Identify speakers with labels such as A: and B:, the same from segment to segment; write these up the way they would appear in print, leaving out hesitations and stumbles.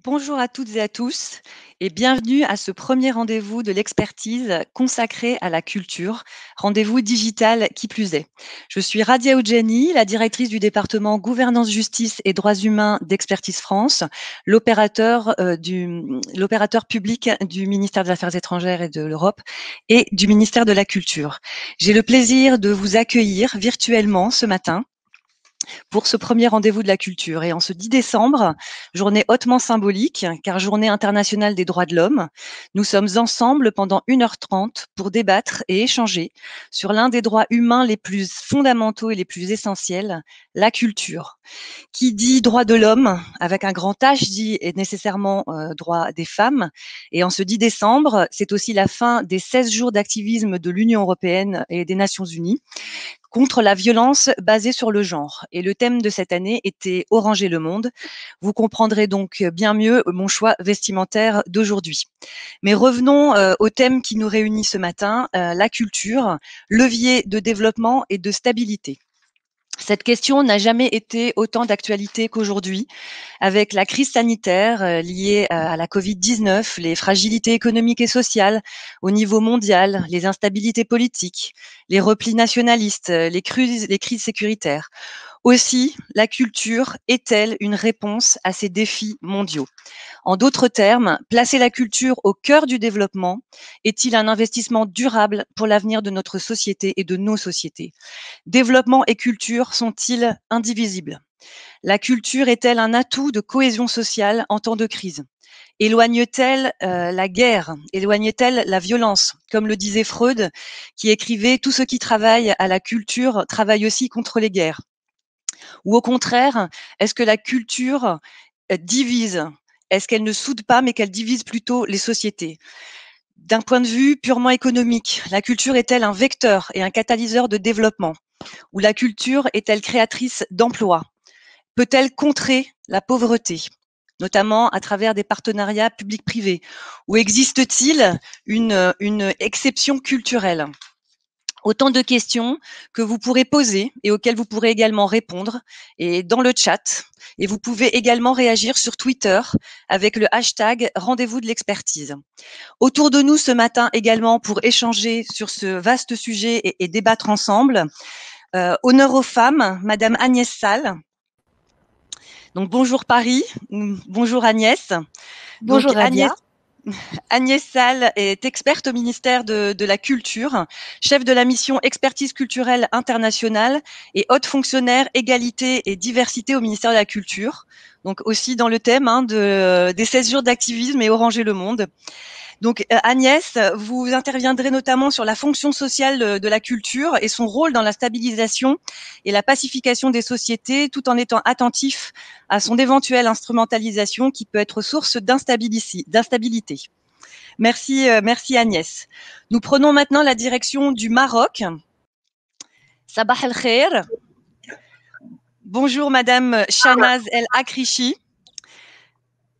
A: Bonjour à toutes et à tous et bienvenue à ce premier rendez-vous de l'expertise consacré à la culture, rendez-vous digital qui plus est. Je suis Radia Oudjani, la directrice du département Gouvernance, Justice et Droits Humains d'Expertise France, l'opérateur public du ministère des Affaires étrangères et de l'Europe et du ministère de la Culture. J'ai le plaisir de vous accueillir virtuellement ce matin pour ce premier rendez-vous de la culture. Et en ce 10 décembre, journée hautement symbolique, car journée internationale des droits de l'homme, nous sommes ensemble pendant 1h30 pour débattre et échanger sur l'un des droits humains les plus fondamentaux et les plus essentiels, la culture. Qui dit droit de l'homme, avec un grand H, dit est nécessairement droit des femmes. Et en ce 10 décembre, c'est aussi la fin des 16 jours d'activisme de l'Union européenne et des Nations unies contre la violence basée sur le genre. Et le thème de cette année était Oranger le monde. Vous comprendrez donc bien mieux mon choix vestimentaire d'aujourd'hui. Mais revenons au thème qui nous réunit ce matin, la culture, levier de développement et de stabilité. Cette question n'a jamais été autant d'actualité qu'aujourd'hui, avec la crise sanitaire liée à la Covid-19, les fragilités économiques et sociales au niveau mondial, les instabilités politiques, les replis nationalistes, les crises sécuritaires. Aussi, la culture est-elle une réponse à ces défis mondiaux ? En d'autres termes, placer la culture au cœur du développement est-il un investissement durable pour l'avenir de notre société et de nos sociétés ? Développement et culture sont-ils indivisibles ? La culture est-elle un atout de cohésion sociale en temps de crise ? Éloigne-t-elle la guerre ? Éloigne-t-elle la violence ? Comme le disait Freud, qui écrivait « Tout ce qui travaille à la culture travaille aussi contre les guerres ». Ou au contraire, est-ce que la culture divise ? Est-ce qu'elle ne soude pas, mais qu'elle divise plutôt les sociétés ? D'un point de vue purement économique, la culture est-elle un vecteur et un catalyseur de développement ? Ou la culture est-elle créatrice d'emplois ? Peut-elle contrer la pauvreté, notamment à travers des partenariats publics-privés ? Ou existe-t-il une exception culturelle ? Autant de questions que vous pourrez poser et auxquelles vous pourrez également répondre et dans le chat. Et vous pouvez également réagir sur Twitter avec le hashtag Rendez-vous de l'expertise. Autour de nous ce matin également pour échanger sur ce vaste sujet et débattre ensemble. Honneur aux femmes, Madame Agnès Salle. Donc bonjour Paris, bonjour Agnès.
B: Bonjour
A: Donc
B: Radia.
A: Agnès Salle est experte au ministère de la Culture, chef de la mission expertise culturelle internationale et haute fonctionnaire égalité et diversité au ministère de la Culture. Donc aussi dans le thème des 16 jours d'activisme et Oranger le monde. Donc Agnès, vous interviendrez notamment sur la fonction sociale de la culture et son rôle dans la stabilisation et la pacification des sociétés, tout en étant attentif à son éventuelle instrumentalisation qui peut être source d'instabilité. Merci Agnès. Nous prenons maintenant la direction du Maroc. Sabah el khair. Bonjour Madame Shanaz El Akrichi.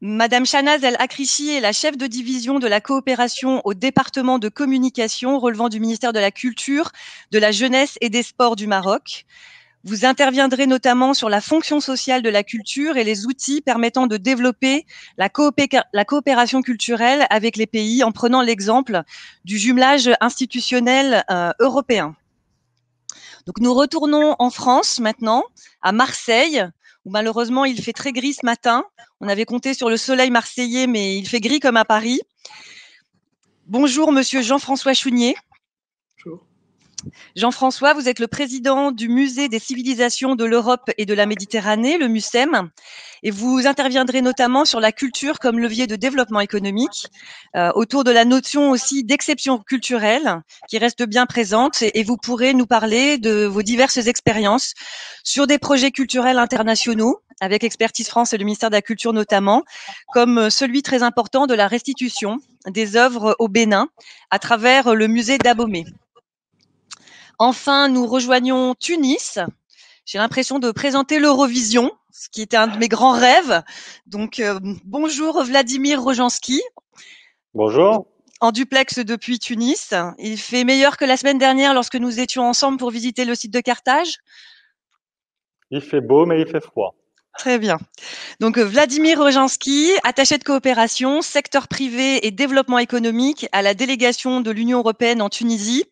A: Madame Shanaz El Akrichi est la chef de division de la coopération au département de communication relevant du ministère de la Culture, de la Jeunesse et des Sports du Maroc. Vous interviendrez notamment sur la fonction sociale de la culture et les outils permettant de développer la coopération culturelle avec les pays en prenant l'exemple du jumelage institutionnel européen. Donc nous retournons en France maintenant, à Marseille, où malheureusement il fait très gris ce matin. On avait compté sur le soleil marseillais, mais il fait gris comme à Paris. Bonjour Monsieur Jean-François Chounier.
B: Bonjour.
A: Jean-François, vous êtes le président du Musée des civilisations de l'Europe et de la Méditerranée, le MUCEM, et vous interviendrez notamment sur la culture comme levier de développement économique, autour de la notion aussi d'exception culturelle qui reste bien présente, et vous pourrez nous parler de vos diverses expériences sur des projets culturels internationaux, avec Expertise France et le ministère de la Culture notamment, comme celui très important de la restitution des œuvres au Bénin à travers le musée d'Abomey. Enfin, nous rejoignons Tunis. J'ai l'impression de présenter l'Eurovision, ce qui était un de mes grands rêves. Donc, bonjour Vladimir Rojanski.
C: Bonjour.
A: En duplex depuis Tunis. Il fait meilleur que la semaine dernière lorsque nous étions ensemble pour visiter le site de Carthage.
C: Il fait beau, mais il fait froid.
A: Très bien. Donc, Vladimir Rojanski, attaché de coopération, secteur privé et développement économique à la délégation de l'Union européenne en Tunisie.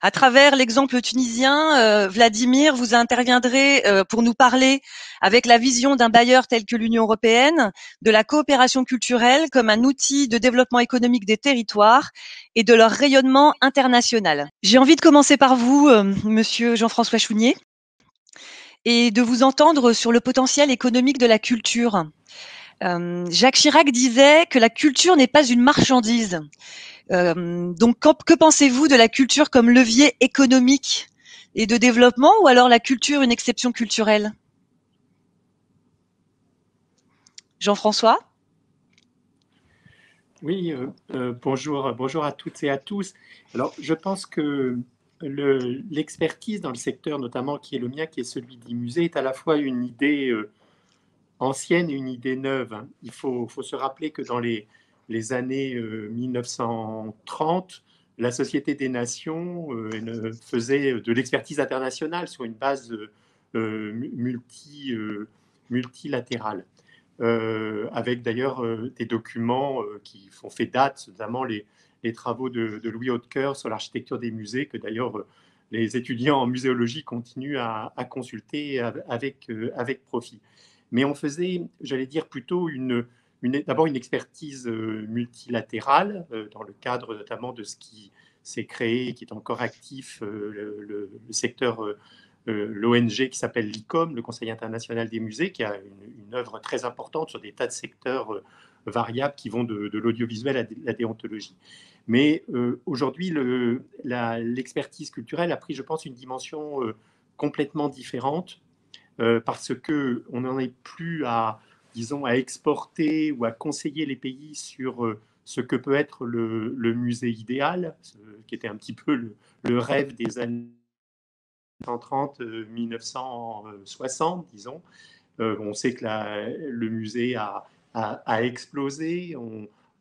A: À travers l'exemple tunisien, Vladimir, vous interviendrez pour nous parler avec la vision d'un bailleur tel que l'Union européenne, de la coopération culturelle comme un outil de développement économique des territoires et de leur rayonnement international. J'ai envie de commencer par vous, Monsieur Jean-François Chounier, et de vous entendre sur le potentiel économique de la culture. Jacques Chirac disait que la culture n'est pas une marchandise. Donc, que pensez-vous de la culture comme levier économique et de développement, ou alors la culture une exception culturelle? Jean-François?
B: Oui, bonjour à toutes et à tous. Alors, je pense que l'expertise dans le secteur, notamment qui est le mien, qui est celui des musées, est à la fois une idée ancienne et une idée neuve. Il faut se rappeler que dans les années 1930, la Société des Nations faisait de l'expertise internationale sur une base multilatérale. Avec d'ailleurs des documents qui font fait date, notamment les travaux de Louis Hautecoeur sur l'architecture des musées, que d'ailleurs les étudiants en muséologie continuent à consulter avec profit. Mais on faisait, j'allais dire, plutôt d'abord une expertise multilatérale, dans le cadre notamment de ce qui s'est créé, qui est encore actif, le secteur l'ONG qui s'appelle l'ICOM, le Conseil international des musées, qui a une œuvre très importante sur des tas de secteurs variables qui vont de l'audiovisuel à la déontologie. Mais aujourd'hui, l'expertise culturelle a pris, je pense, une dimension complètement différente parce qu'on n'en est plus disons, à exporter ou à conseiller les pays sur ce que peut être le musée idéal, qui était un petit peu le rêve des années 1930-1960, disons. On sait que le musée a explosé.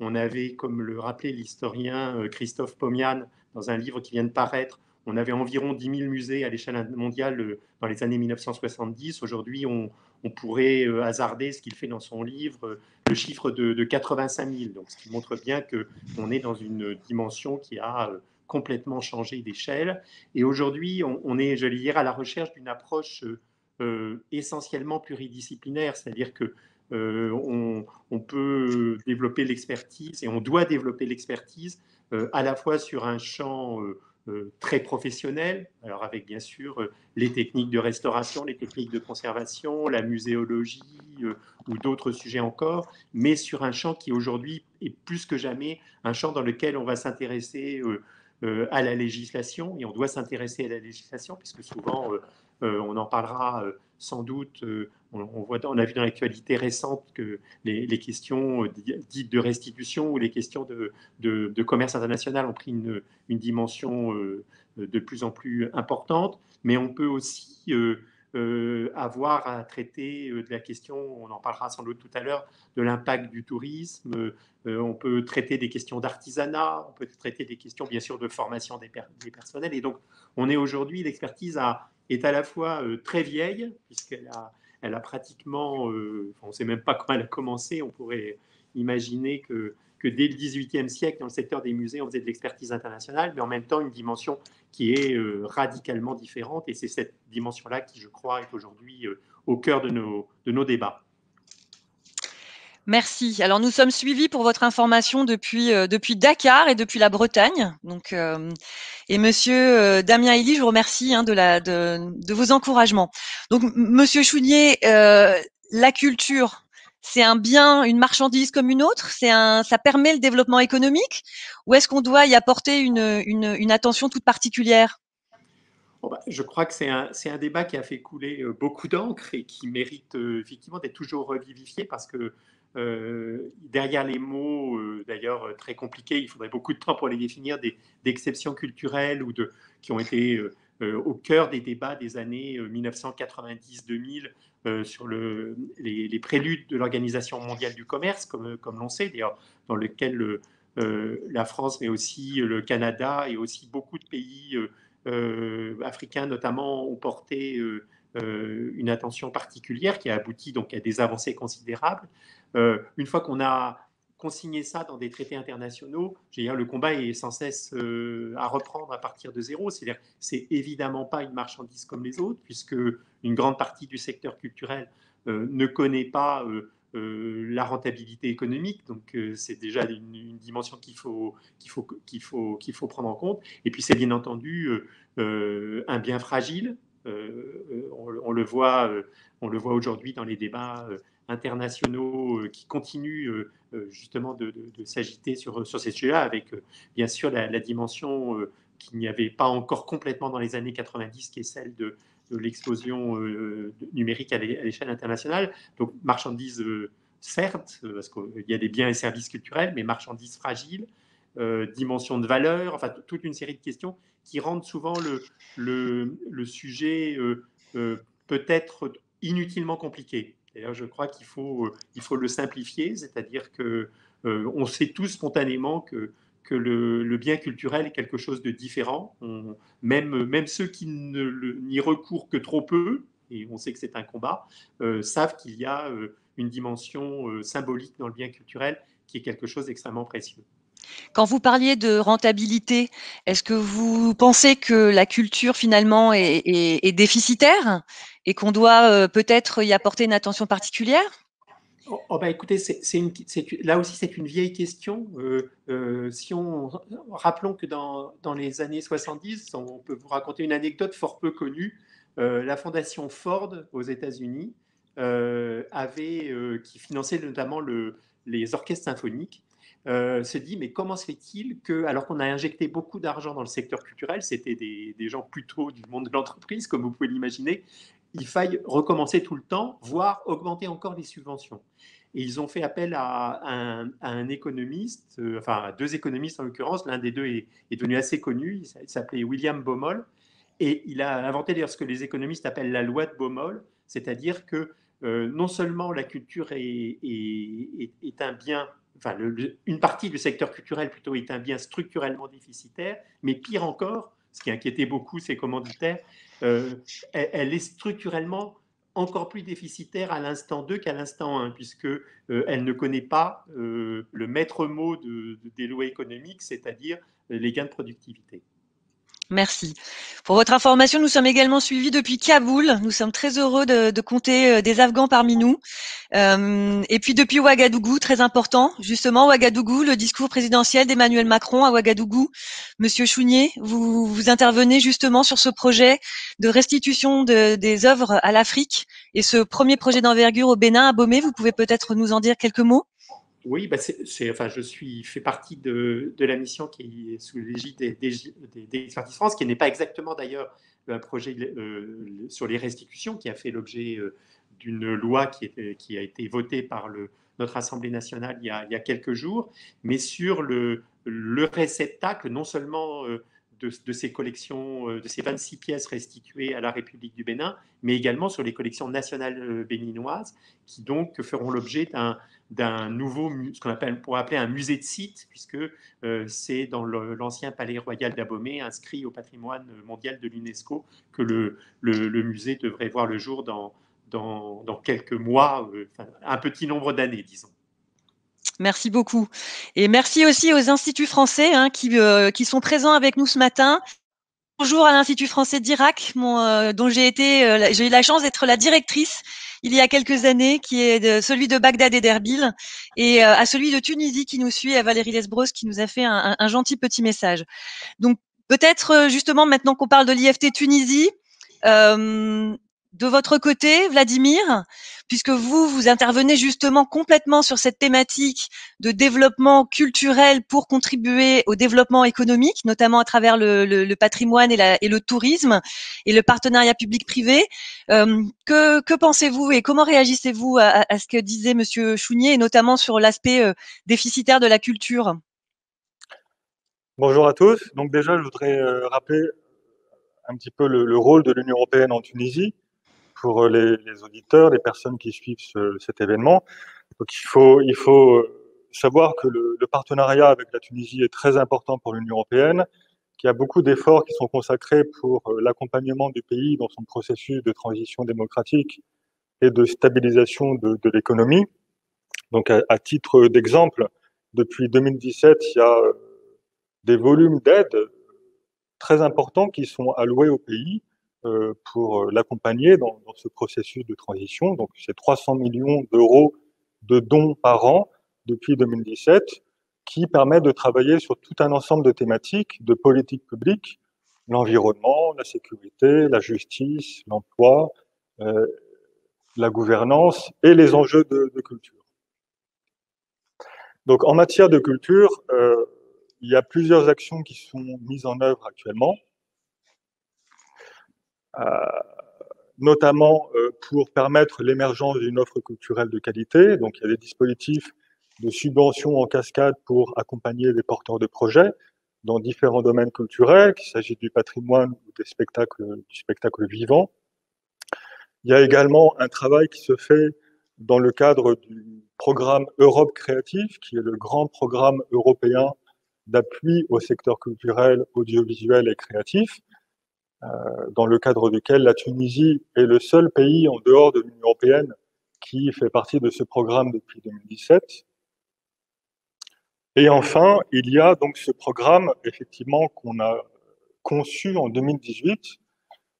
B: On avait, comme le rappelait l'historien Christophe Pomian dans un livre qui vient de paraître, on avait environ 10 000 musées à l'échelle mondiale dans les années 1970. Aujourd'hui, on pourrait hasarder ce qu'il fait dans son livre, le chiffre de 85 000. Donc, ce qui montre bien qu'on est dans une dimension qui a complètement changé d'échelle. Et aujourd'hui, on est, je vais dire, à la recherche d'une approche essentiellement pluridisciplinaire, c'est-à-dire que on peut développer l'expertise et on doit développer l'expertise à la fois sur un champ très professionnel, alors avec bien sûr les techniques de restauration, les techniques de conservation, la muséologie ou d'autres sujets encore, mais sur un champ qui aujourd'hui est plus que jamais un champ dans lequel on va s'intéresser à la législation, et on doit s'intéresser à la législation, puisque souvent, on en parlera sans doute, on a vu dans l'actualité récente que les questions dites de restitution ou les questions de commerce international ont pris une dimension de plus en plus importante, mais on peut aussi avoir à traiter de la question, on en parlera sans doute tout à l'heure, de l'impact du tourisme. On peut traiter des questions d'artisanat, on peut traiter des questions bien sûr de formation des personnels. Et donc on est aujourd'hui, l'expertise est à la fois très vieille, puisqu'elle a pratiquement, on ne sait même pas quand elle a commencé, on pourrait imaginer que dès le XVIIIe siècle, dans le secteur des musées, on faisait de l'expertise internationale, mais en même temps une dimension qui est radicalement différente. Et c'est cette dimension-là qui, je crois, est aujourd'hui au cœur de nos débats.
A: Merci. Alors, nous sommes suivis pour votre information depuis Dakar et depuis la Bretagne. Donc, et Monsieur Damien Elie, je vous remercie de vos encouragements. Donc, Monsieur Chounier, la culture, c'est un bien, une marchandise comme une autre. Ça permet le développement économique, ou est-ce qu'on doit y apporter une attention toute particulière?
B: Bon, bah, je crois que c'est un débat qui a fait couler beaucoup d'encre et qui mérite effectivement d'être toujours revivifié parce que derrière les mots, d'ailleurs très compliqués, il faudrait beaucoup de temps pour les définir, d'exceptions culturelles qui ont été au cœur des débats des années 1990-2000 sur les préludes de l'Organisation mondiale du commerce, comme l'on sait, d'ailleurs, dans lequel la France, mais aussi le Canada et aussi beaucoup de pays africains notamment ont porté une attention particulière qui a abouti donc à des avancées considérables. Une fois qu'on a consigné ça dans des traités internationaux, le combat est sans cesse à reprendre à partir de zéro. C'est-à-dire, c'est évidemment pas une marchandise comme les autres, puisque une grande partie du secteur culturel ne connaît pas la rentabilité économique. Donc, c'est déjà une dimension qu'il faut prendre en compte. Et puis, c'est bien entendu un bien fragile. On le voit aujourd'hui dans les débats internationaux qui continuent justement de s'agiter sur ces sujets-là, avec bien sûr la dimension qu'il n'y avait pas encore complètement dans les années 90, qui est celle de l'explosion numérique à l'échelle internationale. Donc, marchandises, certes, parce qu'il y a des biens et services culturels, mais marchandises fragiles, dimension de valeur, enfin toute une série de questions qui rendent souvent le sujet peut-être inutilement compliqué. D'ailleurs, je crois qu'il faut le simplifier, c'est-à-dire que on sait tous spontanément que le bien culturel est quelque chose de différent. Même ceux qui n'y recourent que trop peu, et on sait que c'est un combat, savent qu'il y a une dimension symbolique dans le bien culturel qui est quelque chose d'extrêmement précieux.
A: Quand vous parliez de rentabilité, est-ce que vous pensez que la culture finalement est déficitaire et qu'on doit peut-être y apporter une attention particulière?
B: Bah, écoutez, là aussi c'est une vieille question. Rappelons que dans les années 70, on peut vous raconter une anecdote fort peu connue. La fondation Ford aux États-Unis qui finançait notamment les orchestres symphoniques, se dit mais comment se fait-il que, alors qu'on a injecté beaucoup d'argent dans le secteur culturel, c'était des gens plutôt du monde de l'entreprise, comme vous pouvez l'imaginer, il faille recommencer tout le temps, voire augmenter encore les subventions. Et ils ont fait appel à un économiste, enfin à deux économistes en l'occurrence, l'un des deux est devenu assez connu, il s'appelait William Baumol, et il a inventé d'ailleurs ce que les économistes appellent la loi de Baumol, c'est-à-dire que non seulement la culture est un bien, enfin une partie du secteur culturel plutôt est un bien structurellement déficitaire, mais pire encore, ce qui inquiétait beaucoup ces commanditaires, elle est structurellement encore plus déficitaire à l'instant 2 qu'à l'instant 1, puisque elle ne connaît pas le maître mot des lois économiques, c'est-à-dire les gains de productivité.
A: Merci. Pour votre information, nous sommes également suivis depuis Kaboul. Nous sommes très heureux de compter des Afghans parmi nous. Et puis depuis Ouagadougou, très important, justement, Ouagadougou, le discours présidentiel d'Emmanuel Macron à Ouagadougou. Monsieur Chounier, vous intervenez justement sur ce projet de restitution des œuvres à l'Afrique et ce premier projet d'envergure au Bénin, à Bomé. Vous pouvez peut-être nous en dire quelques mots?
B: Oui, bah enfin, fais partie de la mission qui est sous l'égide d'Expertise France, qui n'est pas exactement d'ailleurs un projet sur les restitutions, qui a fait l'objet d'une loi qui a été votée par notre Assemblée nationale il y a quelques jours, mais sur le réceptacle, non seulement de ces collections, de ces 26 pièces restituées à la République du Bénin, mais également sur les collections nationales béninoises, qui donc feront l'objet d'un nouveau, ce qu'on pourrait appeler un musée de site, puisque c'est dans l'ancien palais royal d'Abomey, inscrit au patrimoine mondial de l'UNESCO, que le musée devrait voir le jour dans quelques mois, un petit nombre d'années, disons.
A: Merci beaucoup. Et merci aussi aux instituts français qui sont présents avec nous ce matin. Bonjour à l'Institut français d'Irak, dont j'ai eu la chance d'être la directrice il y a quelques années, qui est celui de Bagdad et d'Erbil, et à celui de Tunisie qui nous suit, à Valérie Lesbros, qui nous a fait un gentil petit message. Donc peut-être justement maintenant qu'on parle de l'IFT Tunisie, de votre côté, Vladimir, puisque vous intervenez justement complètement sur cette thématique de développement culturel pour contribuer au développement économique, notamment à travers le patrimoine et le tourisme et le partenariat public-privé. Que pensez-vous et comment réagissez-vous à ce que disait Monsieur Chounier, et notamment sur l'aspect déficitaire de la culture?
C: Bonjour à tous. Donc déjà, je voudrais rappeler un petit peu le rôle de l'Union européenne en Tunisie pour les auditeurs, les personnes qui suivent cet événement. Donc il faut savoir que le partenariat avec la Tunisie est très important pour l'Union européenne, qu'il y a beaucoup d'efforts qui sont consacrés pour l'accompagnement du pays dans son processus de transition démocratique et de stabilisation de l'économie. Donc à titre d'exemple, depuis 2017, il y a des volumes d'aide très importants qui sont alloués au pays pour l'accompagner dans ce processus de transition. Donc, c'est 300 millions d'euros de dons par an depuis 2017 qui permettent de travailler sur tout un ensemble de thématiques, de politiques publiques, l'environnement, la sécurité, la justice, l'emploi, la gouvernance et les enjeux de culture. Donc, en matière de culture, il y a plusieurs actions qui sont mises en œuvre actuellement, notamment pour permettre l'émergence d'une offre culturelle de qualité. Donc, il y a des dispositifs de subventions en cascade pour accompagner les porteurs de projets dans différents domaines culturels, qu'il s'agisse du patrimoine ou du spectacle vivant. Il y a également un travail qui se fait dans le cadre du programme Europe Créative, qui est le grand programme européen d'appui au secteur culturel, audiovisuel et créatif, dans le cadre duquel la Tunisie est le seul pays en dehors de l'Union européenne qui fait partie de ce programme depuis 2017. Et enfin, il y a donc ce programme, effectivement, qu'on a conçu en 2018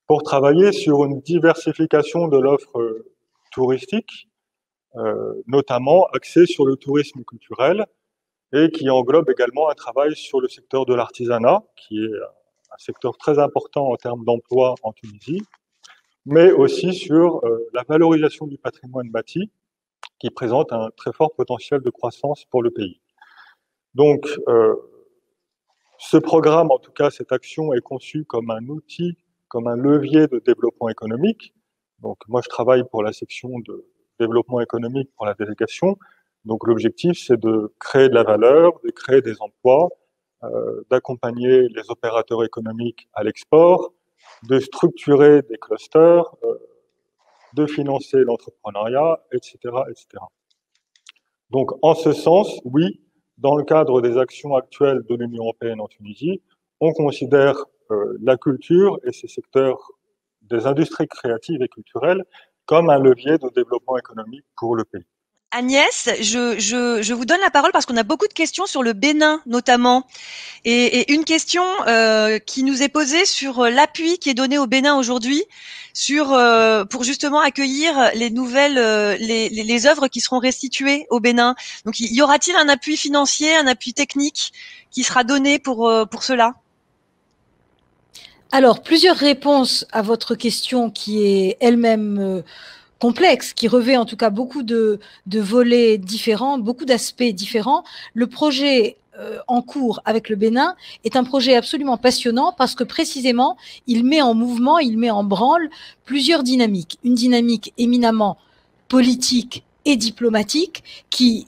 C: pour travailler sur une diversification de l'offre touristique, notamment axée sur le tourisme culturel, et qui englobe également un travail sur le secteur de l'artisanat, qui est un secteur très important en termes d'emploi en Tunisie, mais aussi sur la valorisation du patrimoine bâti, qui présente un très fort potentiel de croissance pour le pays. Donc, ce programme, en tout cas, cette action est conçue comme un outil, comme un levier de développement économique. Donc, moi, je travaille pour la section de développement économique pour la délégation. Donc, l'objectif, c'est de créer de la valeur, de créer des emplois, d'accompagner les opérateurs économiques à l'export, de structurer des clusters, de financer l'entrepreneuriat, etc., etc. Donc, en ce sens, oui, dans le cadre des actions actuelles de l'Union européenne en Tunisie, on considère la culture et ces secteurs des industries créatives et culturelles comme un levier de développement économique pour le pays.
A: Agnès, je vous donne la parole parce qu'on a beaucoup de questions sur le Bénin notamment. Et une question qui nous est posée sur l'appui qui est donné au Bénin aujourd'hui pour justement accueillir les nouvelles les œuvres qui seront restituées au Bénin. Donc y aura-t-il un appui financier, un appui technique qui sera donné pour cela?
D: Alors, plusieurs réponses à votre question qui est elle-même complexe, qui revêt en tout cas beaucoup de volets différents, beaucoup d'aspects différents. Le projet en cours avec le Bénin est un projet absolument passionnant parce que précisément, il met en mouvement, il met en branle plusieurs dynamiques. Une dynamique éminemment politique et diplomatique qui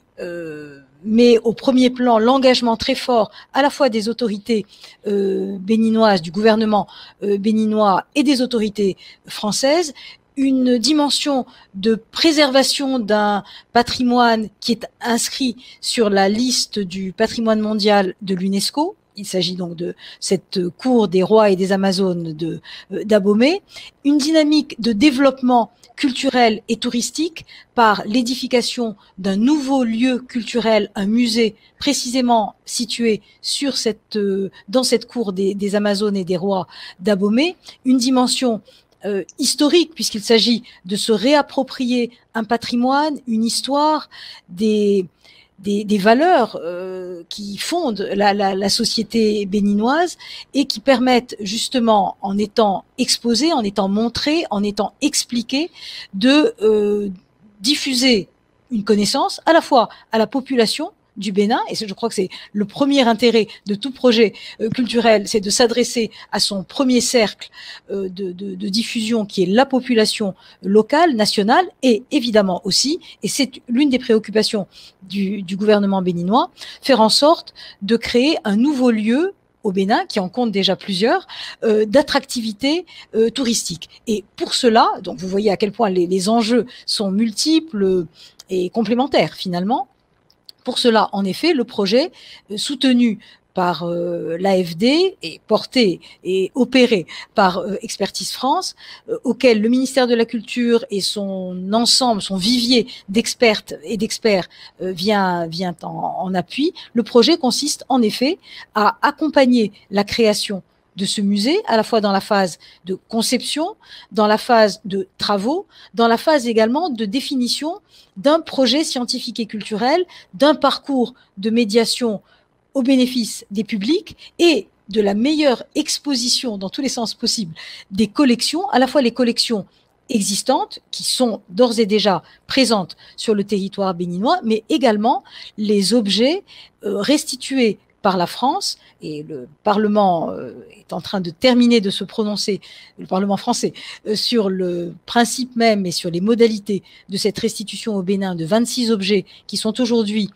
D: met au premier plan l'engagement très fort à la fois des autorités béninoises, du gouvernement béninois et des autorités françaises, une dimension de préservation d'un patrimoine qui est inscrit sur la liste du patrimoine mondial de l'UNESCO, Il s'agit donc de cette cour des rois et des Amazones d'Abomey, une dynamique de développement culturel et touristique par l'édification d'un nouveau lieu culturel, un musée précisément situé sur dans cette cour des Amazones et des rois d'Abomey, une dimension historique, puisqu'il s'agit de se réapproprier un patrimoine, une histoire, des valeurs qui fondent la société béninoise et qui permettent justement, en étant exposées, en étant montrées, en étant expliquées, de diffuser une connaissance à la fois à la population du Bénin, et je crois que c'est le premier intérêt de tout projet culturel, c'est de s'adresser à son premier cercle de diffusion qui est la population locale, nationale, et évidemment aussi, et c'est l'une des préoccupations du gouvernement béninois, faire en sorte de créer un nouveau lieu au Bénin, qui en compte déjà plusieurs, d'attractivité touristique. Et pour cela, donc vous voyez à quel point les enjeux sont multiples et complémentaires finalement. Pour cela, en effet, le projet soutenu par l'AFD et porté et opéré par Expertise France, auquel le ministère de la Culture et son ensemble, son vivier d'expertes et d'experts vient en appui. Le projet consiste en effet à accompagner la création de ce musée, à la fois dans la phase de conception, dans la phase de travaux, dans la phase également de définition d'un projet scientifique et culturel, d'un parcours de médiation au bénéfice des publics et de la meilleure exposition dans tous les sens possibles des collections, à la fois les collections existantes qui sont d'ores et déjà présentes sur le territoire béninois, mais également les objets restitués par la France, et le Parlement est en train de terminer de se prononcer, le Parlement français, sur le principe même et sur les modalités de cette restitution au Bénin de 26 objets qui sont aujourd'hui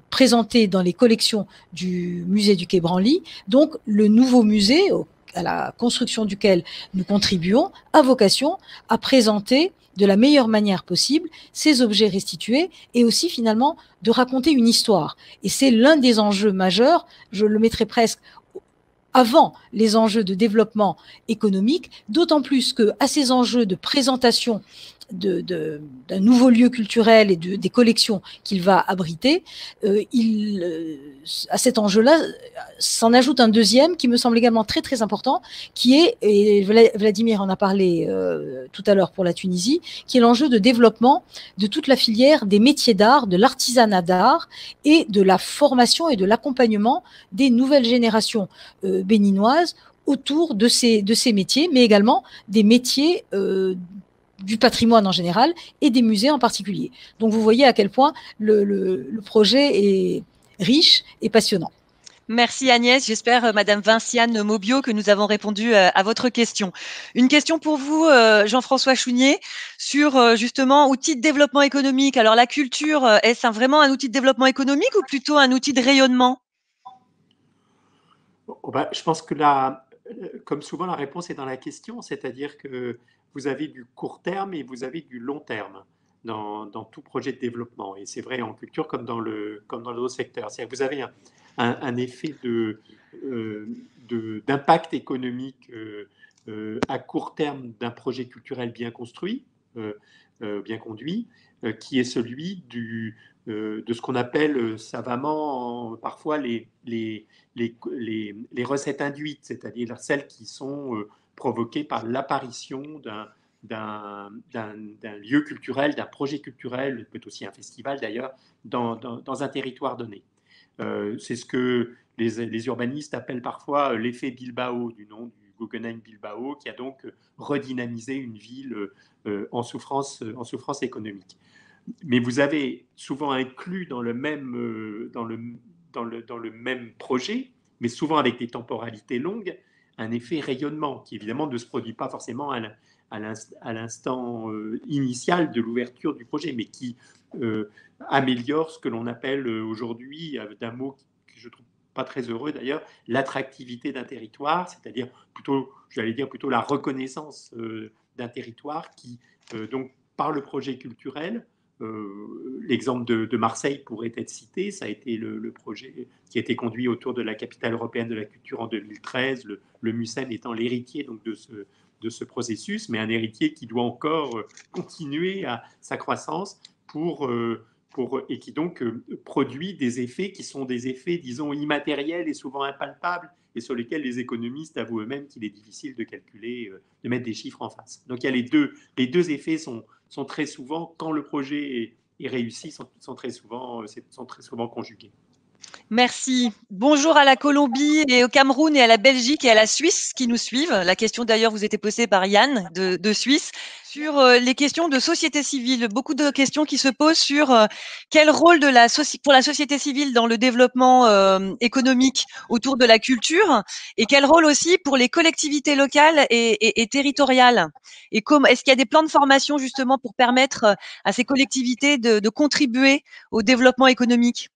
D: présentés dans les collections du musée du Quai Branly. Donc le nouveau musée, à la construction duquel nous contribuons, a vocation à présenter de la meilleure manière possible ces objets restitués et aussi finalement de raconter une histoire. Et c'est l'un des enjeux majeurs, je le mettrai presque avant les enjeux de développement économique, d'autant plus qu'à ces enjeux de présentation d'un nouveau lieu culturel et des collections qu'il va abriter, à cet enjeu-là s'en ajoute un deuxième qui me semble également très très important, qui est, et Vladimir en a parlé tout à l'heure pour la Tunisie, qui est l'enjeu de développement de toute la filière des métiers d'art, de l'artisanat d'art et de la formation et de l'accompagnement des nouvelles générations béninoises autour de ces métiers, mais également des métiers du patrimoine en général et des musées en particulier. Donc vous voyez à quel point le projet est riche et passionnant.
A: Merci Agnès. J'espère, Madame Vinciane Maubiot, que nous avons répondu à votre question. Une question pour vous, Jean-François Chounier, sur justement outils de développement économique. Alors la culture, est-ce vraiment un outil de développement économique ou plutôt un outil de rayonnement?
B: Je pense que comme souvent, la réponse est dans la question, c'est-à-dire que vous avez du court terme et vous avez du long terme dans tout projet de développement. Et c'est vrai en culture comme dans les autres secteurs. C'est-à-dire que vous avez un effet d'impact économique à court terme d'un projet culturel bien construit, bien conduit, qui est celui de ce qu'on appelle savamment parfois les recettes induites, c'est-à-dire celles qui sont provoquées par l'apparition d'un lieu culturel, d'un projet culturel, peut-être aussi un festival d'ailleurs, dans un territoire donné. C'est ce que les urbanistes appellent parfois l'effet Bilbao, du nom du Guggenheim Bilbao, qui a donc redynamisé une ville en souffrance économique. Mais vous avez souvent inclus dans le même projet, mais souvent avec des temporalités longues, un effet rayonnement qui évidemment ne se produit pas forcément à l'instant initial de l'ouverture du projet, mais qui améliore ce que l'on appelle aujourd'hui, d'un mot que je trouve pas très heureux d'ailleurs, l'attractivité d'un territoire, c'est-à-dire plutôt la reconnaissance d'un territoire qui, donc par le projet culturel, l'exemple de Marseille pourrait être cité. Ça a été le projet qui a été conduit autour de la capitale européenne de la culture en 2013, le MUCEM étant l'héritier donc de ce processus, mais un héritier qui doit encore continuer à sa croissance et qui donc produit des effets qui sont des effets, disons, immatériels et souvent impalpables, et sur lesquels les économistes avouent eux-mêmes qu'il est difficile de calculer, de mettre des chiffres en face. Donc il y a les deux effets sont très souvent, quand le projet est réussi, sont très souvent conjugués.
A: Merci. Bonjour à la Colombie et au Cameroun et à la Belgique et à la Suisse qui nous suivent. La question d'ailleurs vous était posée par Yann de Suisse sur les questions de société civile. Beaucoup de questions qui se posent sur quel rôle pour la société civile dans le développement économique autour de la culture et quel rôle aussi pour les collectivités locales et territoriales. Et est-ce qu'il y a des plans de formation justement pour permettre à ces collectivités de contribuer au développement économique?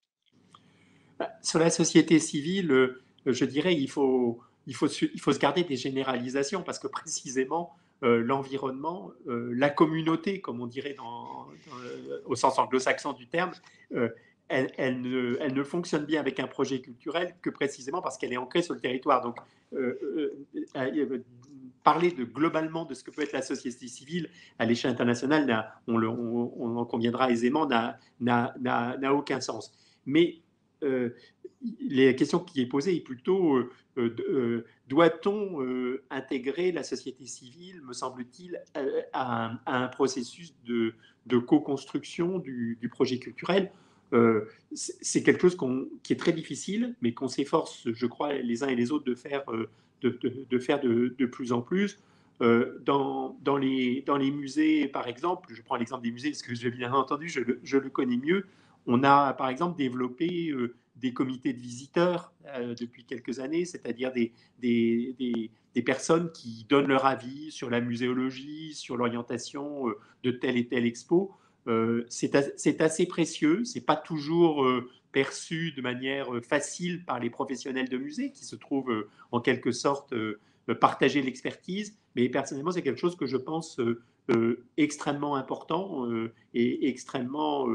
B: Sur la société civile, je dirais il faut se garder des généralisations parce que précisément l'environnement, la communauté, comme on dirait au sens anglo-saxon du terme, elle ne fonctionne bien avec un projet culturel que précisément parce qu'elle est ancrée sur le territoire. Donc, parler globalement de ce que peut être la société civile à l'échelle internationale, on en conviendra aisément, n'a aucun sens. Mais la question qui est posée est plutôt doit-on intégrer la société civile, me semble-t-il, à un processus de co-construction du projet culturel? C'est quelque chose qui est très difficile, mais qu'on s'efforce, je crois, les uns et les autres de faire de plus en plus. Dans les musées, par exemple, je prends l'exemple des musées parce que bien entendu, je le connais mieux. On a, par exemple, développé des comités de visiteurs depuis quelques années, c'est-à-dire des personnes qui donnent leur avis sur la muséologie, sur l'orientation de telle et telle expo. C'est assez précieux, c'est pas toujours perçu de manière facile par les professionnels de musée qui se trouvent en quelque sorte partager l'expertise, mais personnellement c'est quelque chose que je pense extrêmement important et extrêmement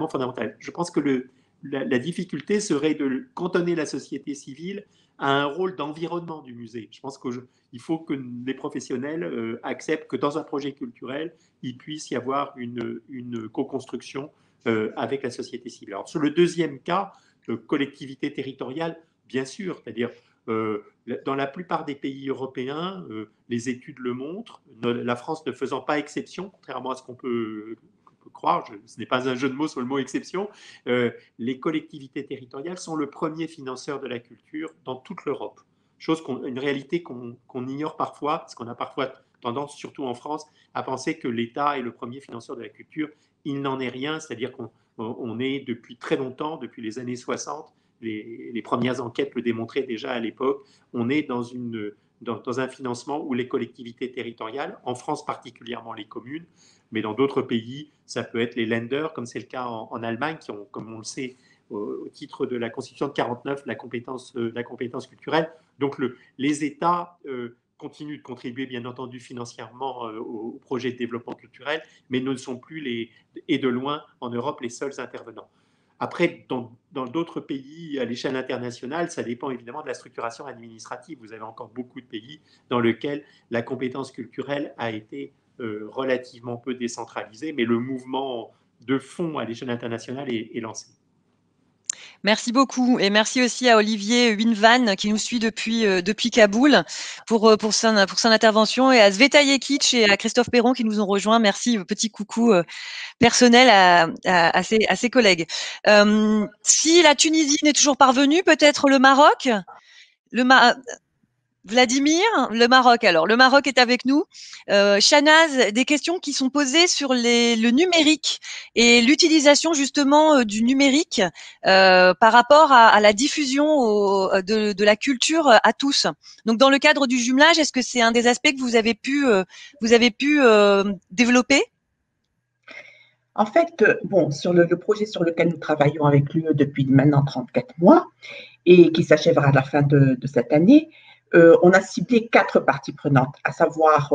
B: fondamental. Je pense que la difficulté serait de cantonner la société civile à un rôle d'environnement du musée. Je pense qu'il faut que les professionnels acceptent que dans un projet culturel, il puisse y avoir une co-construction avec la société civile. Alors, sur le deuxième cas, collectivité territoriale, bien sûr, c'est-à-dire dans la plupart des pays européens, les études le montrent, la France ne faisant pas exception, contrairement à ce qu'on peut croire, ce n'est pas un jeu de mots sur le mot exception, les collectivités territoriales sont le premier financeur de la culture dans toute l'Europe. Une réalité qu'on ignore parfois, parce qu'on a parfois tendance, surtout en France, à penser que l'État est le premier financeur de la culture. Il n'en est rien, c'est-à-dire qu'on est depuis très longtemps, depuis les années 60, les premières enquêtes le démontraient déjà à l'époque, on est dans un financement où les collectivités territoriales, en France particulièrement les communes, mais dans d'autres pays, ça peut être les Länder, comme c'est le cas en Allemagne, qui ont, comme on le sait, au titre de la Constitution de 49, la compétence culturelle. Donc les États continuent de contribuer, bien entendu, financièrement au projet de développement culturel, mais ne sont plus, et de loin, en Europe, les seuls intervenants. Après, dans d'autres pays à l'échelle internationale, ça dépend évidemment de la structuration administrative. Vous avez encore beaucoup de pays dans lesquels la compétence culturelle a été relativement peu décentralisée, mais le mouvement de fond à l'échelle internationale est lancé.
A: Merci beaucoup et merci aussi à Olivier Winvan qui nous suit depuis Kaboul pour son intervention et à Zveta Jekic et à Christophe Perron qui nous ont rejoints. Merci, petit coucou personnel à ses collègues. Si la Tunisie n'est toujours parvenue, peut-être le Maroc. Vladimir, le Maroc. Alors, le Maroc est avec nous. Shanaz, des questions qui sont posées sur le numérique et l'utilisation justement du numérique par rapport à la diffusion de la culture à tous. Donc, dans le cadre du jumelage, est-ce que c'est un des aspects que vous avez pu développer?
E: En fait, sur le projet sur lequel nous travaillons avec l'UE depuis maintenant 34 mois et qui s'achèvera à la fin de cette année, on a ciblé 4 parties prenantes, à savoir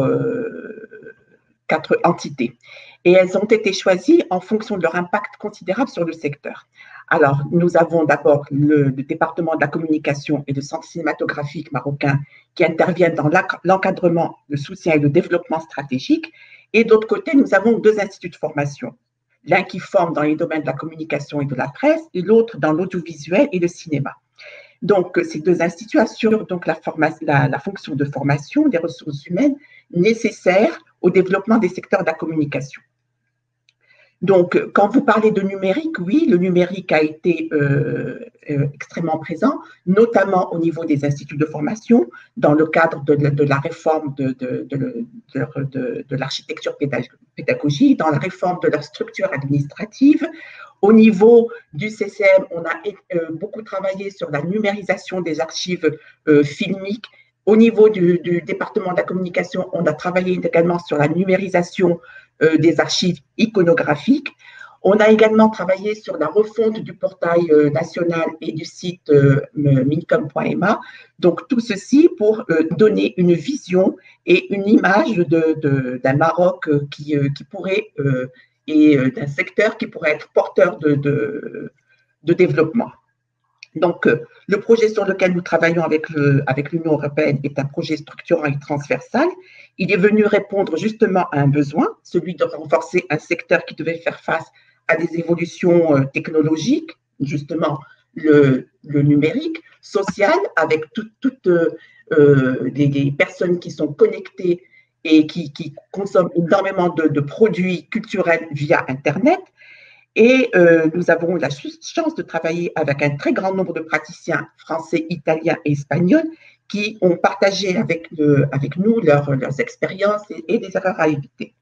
E: 4 entités. Et elles ont été choisies en fonction de leur impact considérable sur le secteur. Alors, nous avons d'abord le département de la communication et le centre cinématographique marocain qui interviennent dans l'encadrement, le soutien et le développement stratégique. Et d'autre côté, nous avons 2 instituts de formation. L'un qui forme dans les domaines de la communication et de la presse et l'autre dans l'audiovisuel et le cinéma. Donc, ces 2 instituts assurent donc la fonction de formation des ressources humaines nécessaires au développement des secteurs de la communication. Donc, quand vous parlez de numérique, oui, le numérique a été extrêmement présent, notamment au niveau des instituts de formation, dans le cadre de la réforme de l'architecture pédagogique, dans la réforme de leur structure administrative. Au niveau du CCM, on a beaucoup travaillé sur la numérisation des archives filmiques. Au niveau du département de la communication, on a travaillé également sur la numérisation des archives iconographiques. On a également travaillé sur la refonte du portail national et du site mincom.ma. Donc, tout ceci pour donner une vision et une image d'un Maroc qui pourrait, et d'un secteur qui pourrait être porteur de développement. Donc, le projet sur lequel nous travaillons avec l'Union européenne est un projet structurant et transversal. Il est venu répondre justement à un besoin, celui de renforcer un secteur qui devait faire face à des évolutions technologiques, justement le numérique, social, avec toutes les personnes qui sont connectées et qui consomment énormément de produits culturels via Internet. Et nous avons eu la chance de travailler avec un très grand nombre de praticiens français, italiens et espagnols qui ont partagé avec nous leurs expériences et des erreurs à éviter.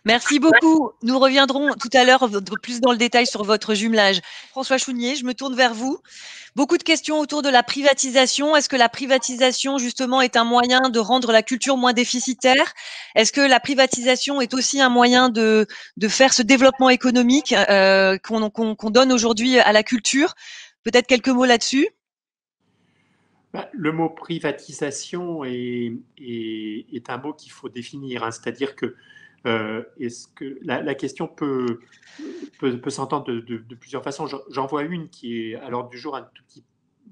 A: Merci beaucoup. Nous reviendrons tout à l'heure plus dans le détail sur votre jumelage. François Chounier, je me tourne vers vous. Beaucoup de questions autour de la privatisation. Est-ce que la privatisation, justement, est un moyen de rendre la culture moins déficitaire? Est-ce que la privatisation est aussi un moyen de faire ce développement économique qu'on donne aujourd'hui à la culture? Peut-être quelques mots là-dessus?
B: Le mot privatisation est un mot qu'il faut définir, hein. C'est-à-dire que est-ce que la question peut s'entendre de plusieurs façons. J'en vois une qui est à l'ordre du jour un tout petit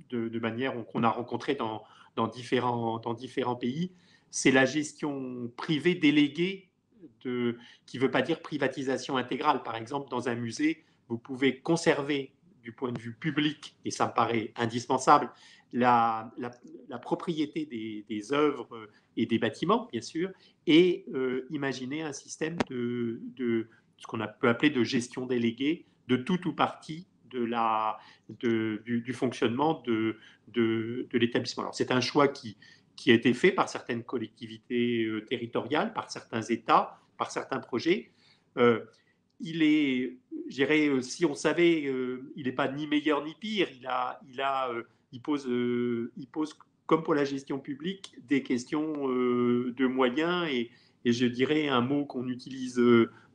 B: de manière qu'on a rencontré dans différents pays. C'est la gestion privée déléguée qui ne veut pas dire privatisation intégrale. Par exemple, dans un musée, vous pouvez conserver du point de vue public, et ça me paraît indispensable, la propriété des œuvres et des bâtiments, bien sûr, et imaginer un système de ce qu'on peut appeler de gestion déléguée de tout ou partie du fonctionnement de l'établissement. Alors, c'est un choix qui a été fait par certaines collectivités territoriales, par certains États, par certains projets. Il est, je dirais, si on savait, il n'est pas ni meilleur ni pire. Il pose, comme pour la gestion publique, des questions de moyens et je dirais un mot qu'on utilise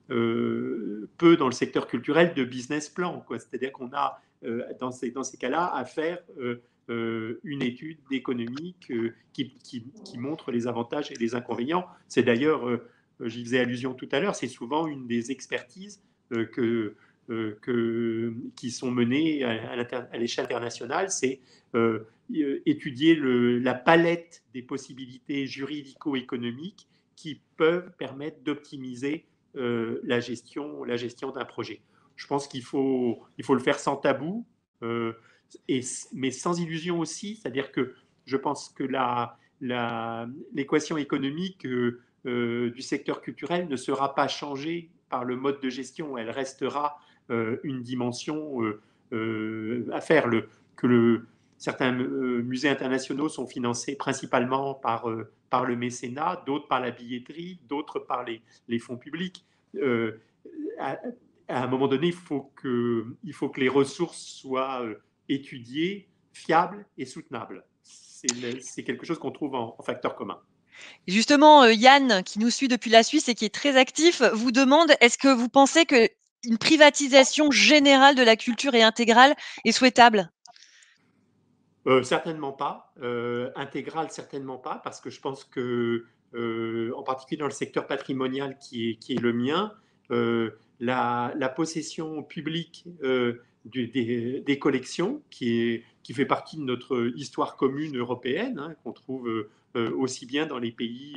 B: peu dans le secteur culturel, de business plan. C'est-à-dire qu'on a, dans ces cas-là, à faire une étude économique qui montre les avantages et les inconvénients. C'est d'ailleurs, j'y faisais allusion tout à l'heure, c'est souvent une des expertises qui sont menées à l'échelle internationale, c'est étudier la palette des possibilités juridico-économiques qui peuvent permettre d'optimiser la gestion d'un projet. Je pense qu'il faut le faire sans tabou, mais sans illusion aussi, c'est-à-dire que je pense que l'équation économique du secteur culturel ne sera pas changée par le mode de gestion, elle restera une dimension à faire. Certains musées internationaux sont financés principalement par le mécénat, d'autres par la billetterie, d'autres par les fonds publics. À un moment donné, il faut que les ressources soient étudiées, fiables et soutenables. C'est quelque chose qu'on trouve en facteur commun.
A: Et justement, Yann, qui nous suit depuis la Suisse et qui est très actif, vous demande, est-ce que vous pensez qu'une privatisation générale de la culture et intégrale est souhaitable?
B: Certainement pas. Intégrale, certainement pas, parce que je pense que, en particulier dans le secteur patrimonial qui est le mien, la possession publique des collections, qui fait partie de notre histoire commune européenne, hein, qu'on trouve aussi bien dans les pays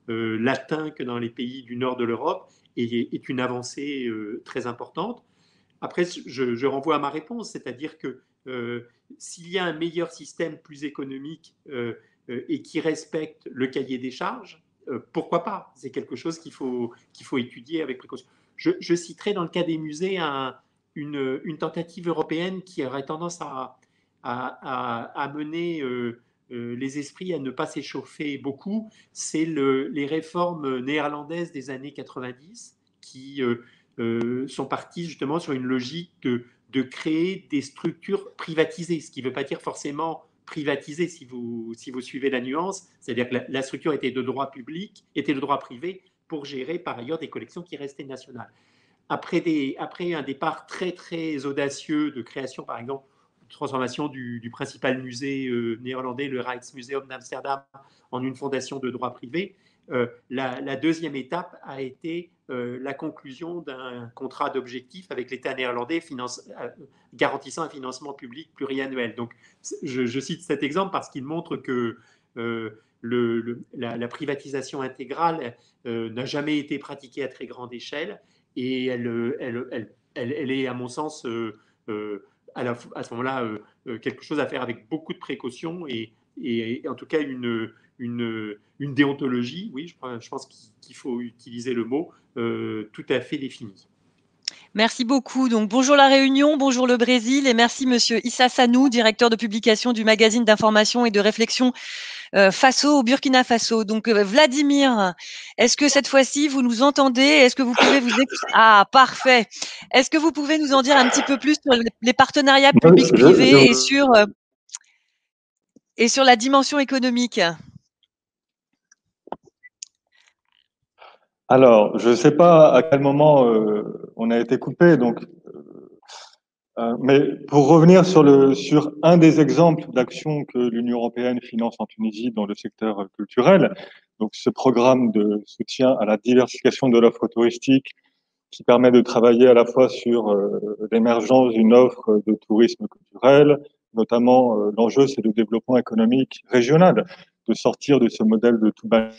B: latins que dans les pays du nord de l'Europe, est une avancée très importante. Après, je renvoie à ma réponse, c'est-à-dire que s'il y a un meilleur système plus économique et qui respecte le cahier des charges, pourquoi pas? C'est quelque chose qu'il faut étudier avec précaution. Je citerai dans le cas des musées une tentative européenne qui aurait tendance à mener les esprits à ne pas s'échauffer beaucoup. C'est les réformes néerlandaises des années 90 qui sont partis justement sur une logique de créer des structures privatisées, ce qui ne veut pas dire forcément privatisé si vous suivez la nuance, c'est-à-dire que la structure était de droit public, était de droit privé pour gérer par ailleurs des collections qui restaient nationales. Après un départ très très audacieux de création, par exemple, transformation du principal musée néerlandais, le Rijksmuseum d'Amsterdam, en une fondation de droit privé, la deuxième étape a été la conclusion d'un contrat d'objectifs avec l'État néerlandais garantissant un financement public pluriannuel. Donc, je cite cet exemple parce qu'il montre que la privatisation intégrale n'a jamais été pratiquée à très grande échelle et elle est, à mon sens, à ce moment-là, quelque chose à faire avec beaucoup de précautions et en tout cas une déontologie, oui, je pense qu'il faut utiliser le mot, tout à fait définie.
A: Merci beaucoup. Donc, bonjour la Réunion, bonjour le Brésil et merci Monsieur Issa Sanou, directeur de publication du magazine d'information et de réflexion Faso au Burkina Faso. Donc, Vladimir, est-ce que cette fois-ci vous nous entendez? Est-ce que vous pouvez Ah, parfait. Est-ce que vous pouvez nous en dire un petit peu plus sur les partenariats publics-privés et sur la dimension économique?
C: Alors, je ne sais pas à quel moment on a été coupé, donc, mais pour revenir sur un des exemples d'actions que l'Union européenne finance en Tunisie dans le secteur culturel, donc ce programme de soutien à la diversification de l'offre touristique qui permet de travailler à la fois sur l'émergence d'une offre de tourisme culturel, notamment l'enjeu c'est le développement économique régional, de sortir de ce modèle de tout bas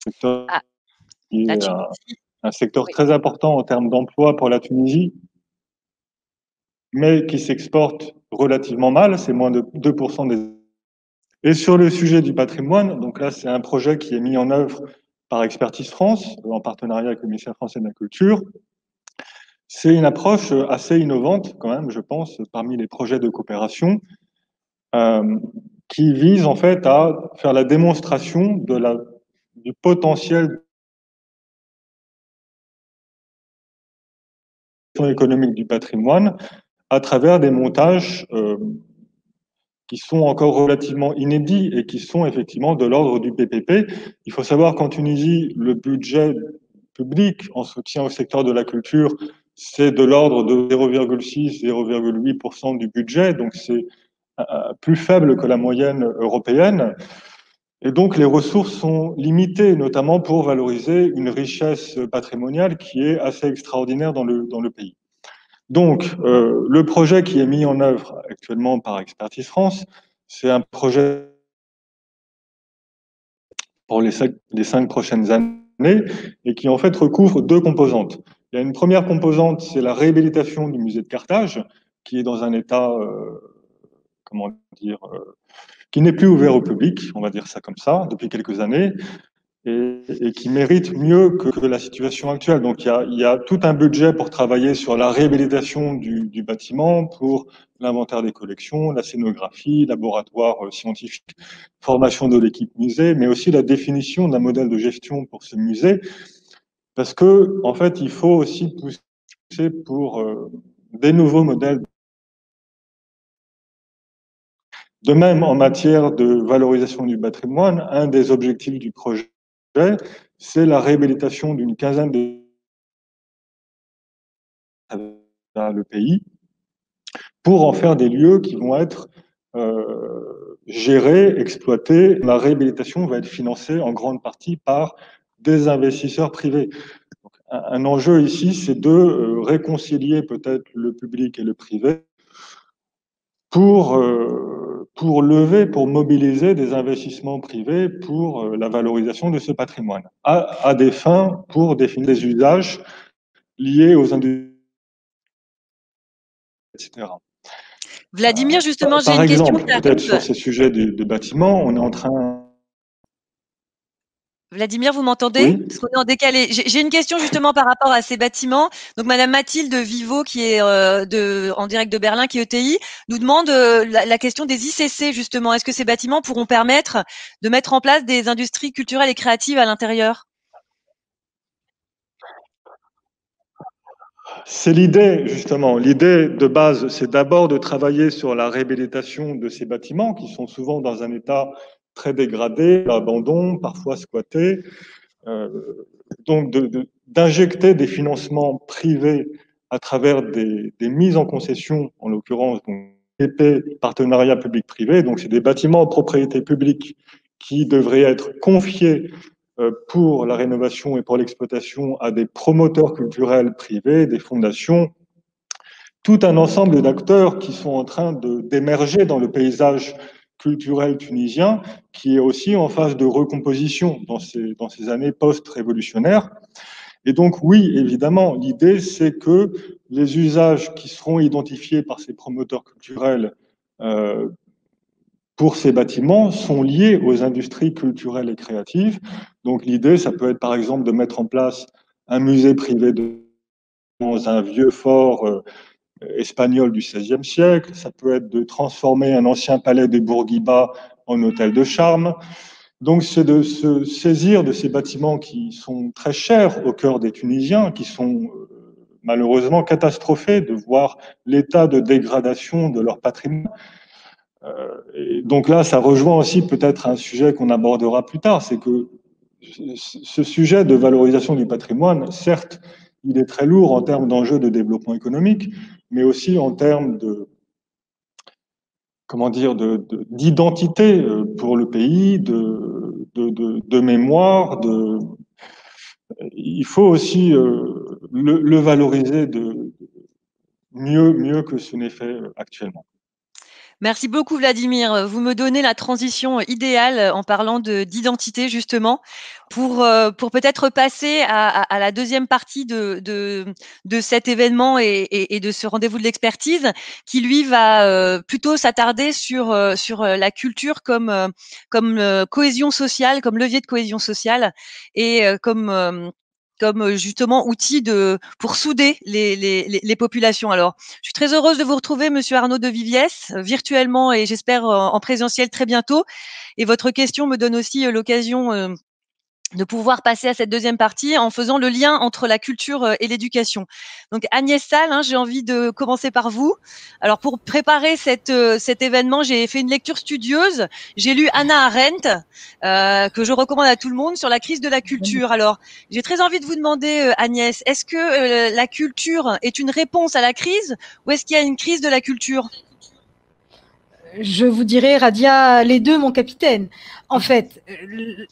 C: secteur qui est un secteur très important en termes d'emploi pour la Tunisie, mais qui s'exporte relativement mal, c'est moins de 2% des... Et sur le sujet du patrimoine, donc là c'est un projet qui est mis en œuvre par Expertise France, en partenariat avec le ministère français de la Culture. C'est une approche assez innovante quand même, je pense, parmi les projets de coopération, qui vise en fait à faire la démonstration du potentiel économique du patrimoine à travers des montages qui sont encore relativement inédits et qui sont effectivement de l'ordre du PPP. Il faut savoir qu'en Tunisie, le budget public en soutien au secteur de la culture, c'est de l'ordre de 0,6-0,8% du budget, donc c'est plus faible que la moyenne européenne. Et donc, les ressources sont limitées, notamment pour valoriser une richesse patrimoniale qui est assez extraordinaire dans le pays. Donc, le projet qui est mis en œuvre actuellement par Expertise France, c'est un projet pour les 5 prochaines années et qui en fait recouvre 2 composantes. Il y a une première composante, c'est la réhabilitation du musée de Carthage, qui est dans un état, comment dire, qui n'est plus ouvert au public, on va dire ça comme ça, depuis quelques années, et qui mérite mieux que la situation actuelle. Donc il y a tout un budget pour travailler sur la réhabilitation du bâtiment, pour l'inventaire des collections, la scénographie, laboratoire scientifique, formation de l'équipe musée, mais aussi la définition d'un modèle de gestion pour ce musée, parce que en fait il faut aussi pousser pour des nouveaux modèles. De même, en matière de valorisation du patrimoine, un des objectifs du projet, c'est la réhabilitation d'une quinzaine de le pays, pour en faire des lieux qui vont être gérés, exploités. La réhabilitation va être financée en grande partie par des investisseurs privés. Donc, un enjeu ici, c'est de réconcilier peut-être le public et le privé pour lever, pour mobiliser des investissements privés pour la valorisation de ce patrimoine, à des fins pour définir des usages liés aux industries, etc.
A: Vladimir, justement, j'ai
C: Par
A: une question
C: exemple,
A: qui
C: peut-être sur
A: arrive.
C: ces sujets de bâtiments, on est en train...
A: Vladimir, vous m'entendez?
C: Oui.
A: Parce qu'on est en décalé. J'ai une question justement par rapport à ces bâtiments. Donc, Madame Mathilde Viveau, qui est en direct de Berlin, qui est ETI, nous demande la question des ICC, justement. Est-ce que ces bâtiments pourront permettre de mettre en place des industries culturelles et créatives à l'intérieur?
C: C'est l'idée, justement. L'idée de base, c'est d'abord de travailler sur la réhabilitation de ces bâtiments qui sont souvent dans un état très dégradé, l'abandon, parfois squatté. Donc, d'injecter des financements privés à travers des mises en concession, en l'occurrence, PP, partenariat public-privé. Donc, c'est des bâtiments en propriété publique qui devraient être confiés pour la rénovation et pour l'exploitation à des promoteurs culturels privés, des fondations, tout un ensemble d'acteurs qui sont en train d'émerger dans le paysage culturel tunisien, qui est aussi en phase de recomposition dans ces années post-révolutionnaires. Et donc, oui, évidemment, l'idée, c'est que les usages qui seront identifiés par ces promoteurs culturels pour ces bâtiments sont liés aux industries culturelles et créatives. Donc, l'idée, ça peut être, par exemple, de mettre en place un musée privé dans un vieux fort espagnol du XVIe siècle, ça peut être de transformer un ancien palais des Bourguiba en hôtel de charme. Donc, c'est de se saisir de ces bâtiments qui sont très chers au cœur des Tunisiens, qui sont malheureusement catastrophés de voir l'état de dégradation de leur patrimoine. Et donc là, ça rejoint aussi peut-être un sujet qu'on abordera plus tard, c'est que ce sujet de valorisation du patrimoine, certes, il est très lourd en termes d'enjeux de développement économique, mais aussi en termes d'identité pour le pays, de mémoire. Il faut aussi le valoriser mieux que ce n'est fait actuellement.
A: Merci beaucoup, Vladimir. Vous me donnez la transition idéale en parlant d'identité, justement, pour peut-être passer à la deuxième partie de cet événement et de ce rendez-vous de l'expertise, qui, lui, va plutôt s'attarder sur la culture comme cohésion sociale, comme levier de cohésion sociale et comme justement outil pour souder les populations. Alors, je suis très heureuse de vous retrouver, Monsieur Arnaud de Viviès, virtuellement et j'espère en présentiel très bientôt. Et votre question me donne aussi l'occasion de pouvoir passer à cette deuxième partie en faisant le lien entre la culture et l'éducation. Donc Agnès Salle, j'ai envie de commencer par vous. Alors pour préparer cet événement, j'ai fait une lecture studieuse. J'ai lu Hannah Arendt, que je recommande à tout le monde, sur la crise de la culture. Alors j'ai très envie de vous demander, Agnès, est-ce que la culture est une réponse à la crise ou est-ce qu'il y a une crise de la culture ?
D: Je vous dirais, Radia, les deux, mon capitaine. En fait,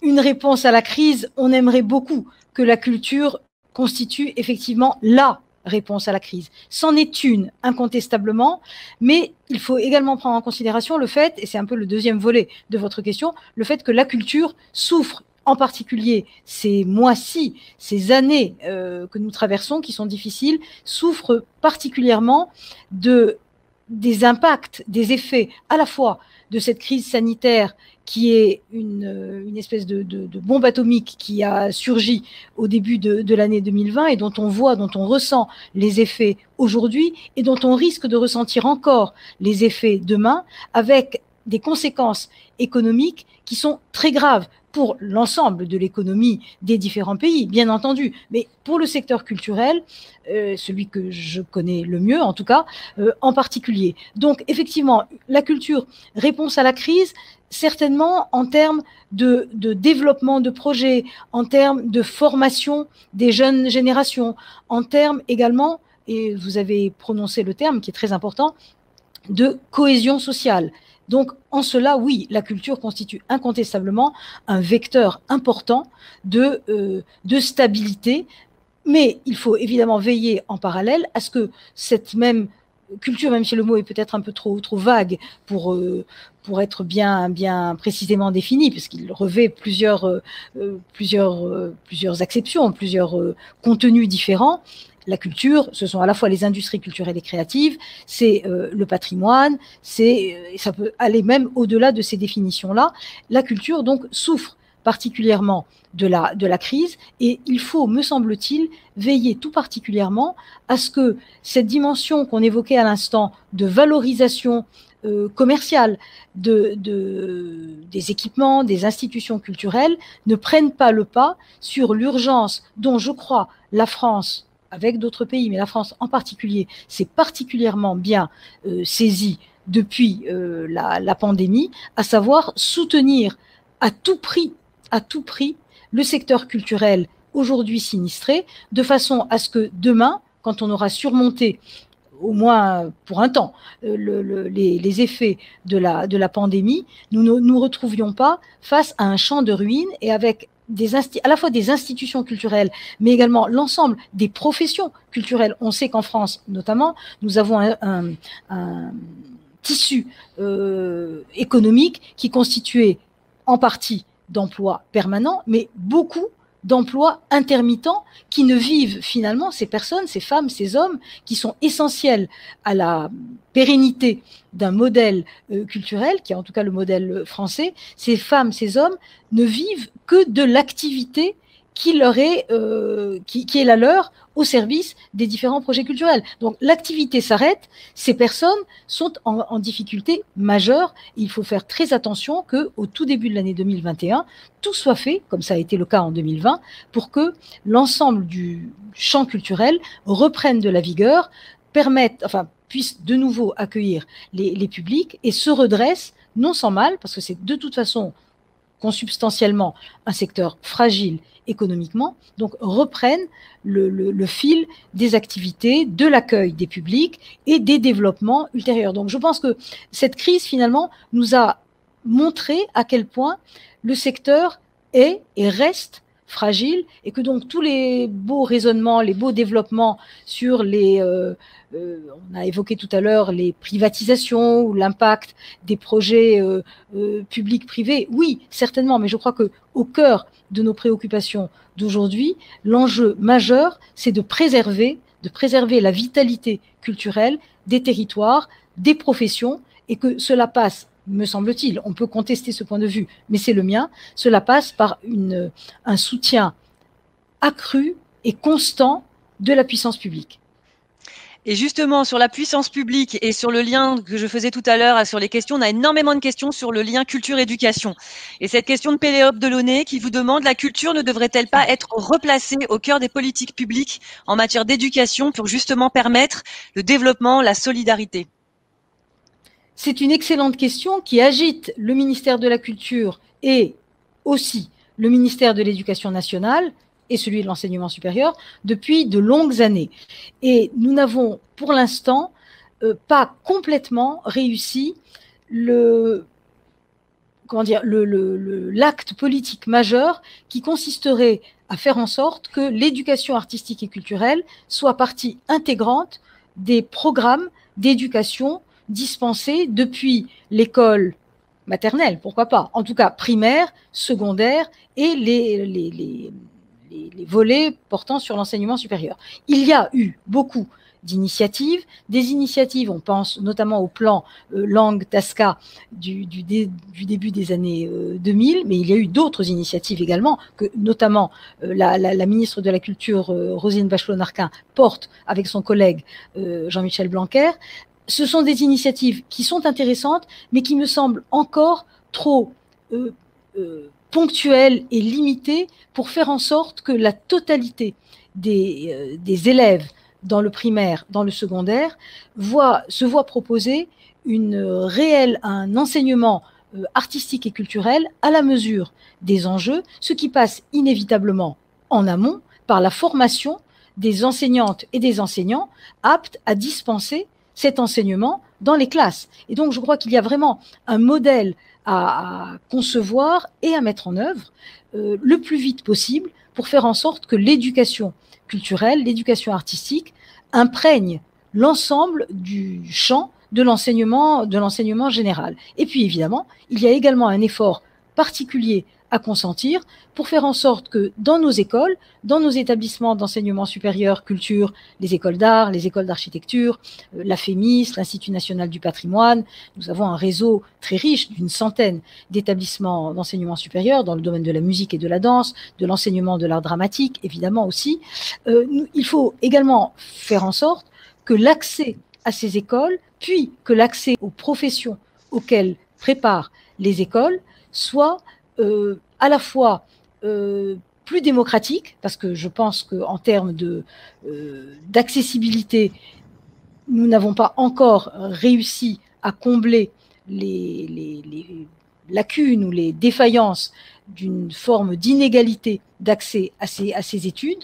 D: une réponse à la crise, on aimerait beaucoup que la culture constitue effectivement la réponse à la crise. C'en est une, incontestablement, mais il faut également prendre en considération le fait, et c'est un peu le deuxième volet de votre question, le fait que la culture souffre, en particulier ces mois-ci, ces années que nous traversons, qui sont difficiles, souffrent particulièrement des impacts, des effets à la fois de cette crise sanitaire qui est une espèce de bombe atomique qui a surgi au début de l'année 2020 et dont on voit, dont on ressent les effets aujourd'hui et dont on risque de ressentir encore les effets demain, avec des conséquences économiques qui sont très graves pour l'ensemble de l'économie des différents pays, bien entendu, mais pour le secteur culturel, celui que je connais le mieux en tout cas, en particulier. Donc effectivement, la culture, réponse à la crise, certainement en termes de développement de projets, en termes de formation des jeunes générations, en termes également et vous avez prononcé le terme qui est très important, de cohésion sociale. Donc, en cela, oui, la culture constitue incontestablement un vecteur important de stabilité, mais il faut évidemment veiller en parallèle à ce que cette même culture, même si le mot est peut-être un peu trop vague pour être bien précisément défini, puisqu'il revêt plusieurs acceptions, plusieurs contenus différents. La culture, ce sont à la fois les industries culturelles et créatives, c'est le patrimoine, ça peut aller même au-delà de ces définitions-là. La culture, donc, souffre particulièrement de la crise, et il faut, me semble-t-il, veiller tout particulièrement à ce que cette dimension qu'on évoquait à l'instant de valorisation commerciale des équipements, des institutions culturelles, ne prenne pas le pas sur l'urgence dont, je crois, la France, avec d'autres pays, mais la France en particulier, s'est particulièrement bien saisie depuis la pandémie, à savoir soutenir à tout prix le secteur culturel aujourd'hui sinistré, de façon à ce que demain, quand on aura surmonté, au moins pour un temps, les effets de la pandémie, nous ne nous retrouvions pas face à un champ de ruines et avec à la fois des institutions culturelles, mais également l'ensemble des professions culturelles. On sait qu'en France, notamment, nous avons un tissu économique qui est constitué en partie d'emplois permanents, mais beaucoup d'emplois intermittents qui ne vivent finalement, ces personnes, ces femmes, ces hommes, qui sont essentiels à la pérennité d'un modèle culturel, qui est en tout cas le modèle français. Ces femmes, ces hommes ne vivent que de l'activité qui est la leur au service des différents projets culturels. Donc l'activité s'arrête, ces personnes sont en difficulté majeure. Il faut faire très attention qu'au tout début de l'année 2021, tout soit fait, comme ça a été le cas en 2020, pour que l'ensemble du champ culturel reprenne de la vigueur, puisse de nouveau accueillir les publics et se redresse, non sans mal, parce que c'est de toute façon consubstantiellement un secteur fragile économiquement, donc reprennent le fil des activités, de l'accueil des publics et des développements ultérieurs. Donc je pense que cette crise finalement nous a montré à quel point le secteur est et reste fragile, et que donc tous les beaux raisonnements, les beaux développements sur on a évoqué tout à l'heure les privatisations ou l'impact des projets publics-privés, oui, certainement, mais je crois qu'au cœur de nos préoccupations d'aujourd'hui, l'enjeu majeur, c'est de préserver la vitalité culturelle des territoires, des professions, et que cela passe, me semble-t-il, on peut contester ce point de vue, mais c'est le mien, cela passe par un soutien accru et constant de la puissance publique.
A: Et justement, sur la puissance publique et sur le lien que je faisais tout à l'heure sur les questions, on a énormément de questions sur le lien culture-éducation. Et cette question de Péléope Delaunay qui vous demande: la culture ne devrait-elle pas être replacée au cœur des politiques publiques en matière d'éducation pour justement permettre le développement, la solidarité?
D: C'est une excellente question qui agite le ministère de la Culture et aussi le ministère de l'Éducation nationale et celui de l'enseignement supérieur depuis de longues années. Et nous n'avons pour l'instant pas complètement réussi l'acte politique majeur qui consisterait à faire en sorte que l'éducation artistique et culturelle soit partie intégrante des programmes d'éducation dispensés depuis l'école maternelle, pourquoi pas, en tout cas primaire, secondaire et les volets portant sur l'enseignement supérieur. Il y a eu beaucoup d'initiatives, on pense notamment au plan langue TASCA du début des années 2000, mais il y a eu d'autres initiatives également, que notamment la ministre de la Culture, Roselyne Bachelot-Narquin, porte avec son collègue Jean-Michel Blanquer. Ce sont des initiatives qui sont intéressantes, mais qui me semblent encore trop ponctuelles et limitées pour faire en sorte que la totalité des élèves dans le primaire, dans le secondaire, se voit proposer un enseignement artistique et culturel à la mesure des enjeux, ce qui passe inévitablement en amont par la formation des enseignantes et des enseignants aptes à dispenser cet enseignement dans les classes. Et donc, je crois qu'il y a vraiment un modèle à concevoir et à mettre en œuvre le plus vite possible pour faire en sorte que l'éducation culturelle, l'éducation artistique imprègne l'ensemble du champ de l'enseignement général. Et puis, évidemment, il y a également un effort particulier à consentir pour faire en sorte que dans nos écoles, dans nos établissements d'enseignement supérieur, culture, les écoles d'art, les écoles d'architecture, la FEMIS, l'Institut national du patrimoine, nous avons un réseau très riche d'une centaine d'établissements d'enseignement supérieur dans le domaine de la musique et de la danse, de l'enseignement de l'art dramatique, évidemment aussi. Il faut également faire en sorte que l'accès à ces écoles, puis que l'accès aux professions auxquelles préparent les écoles soit à la fois plus démocratique, parce que je pense qu'en termes d'accessibilité, nous n'avons pas encore réussi à combler les lacunes ou les défaillances d'une forme d'inégalité d'accès à ces études,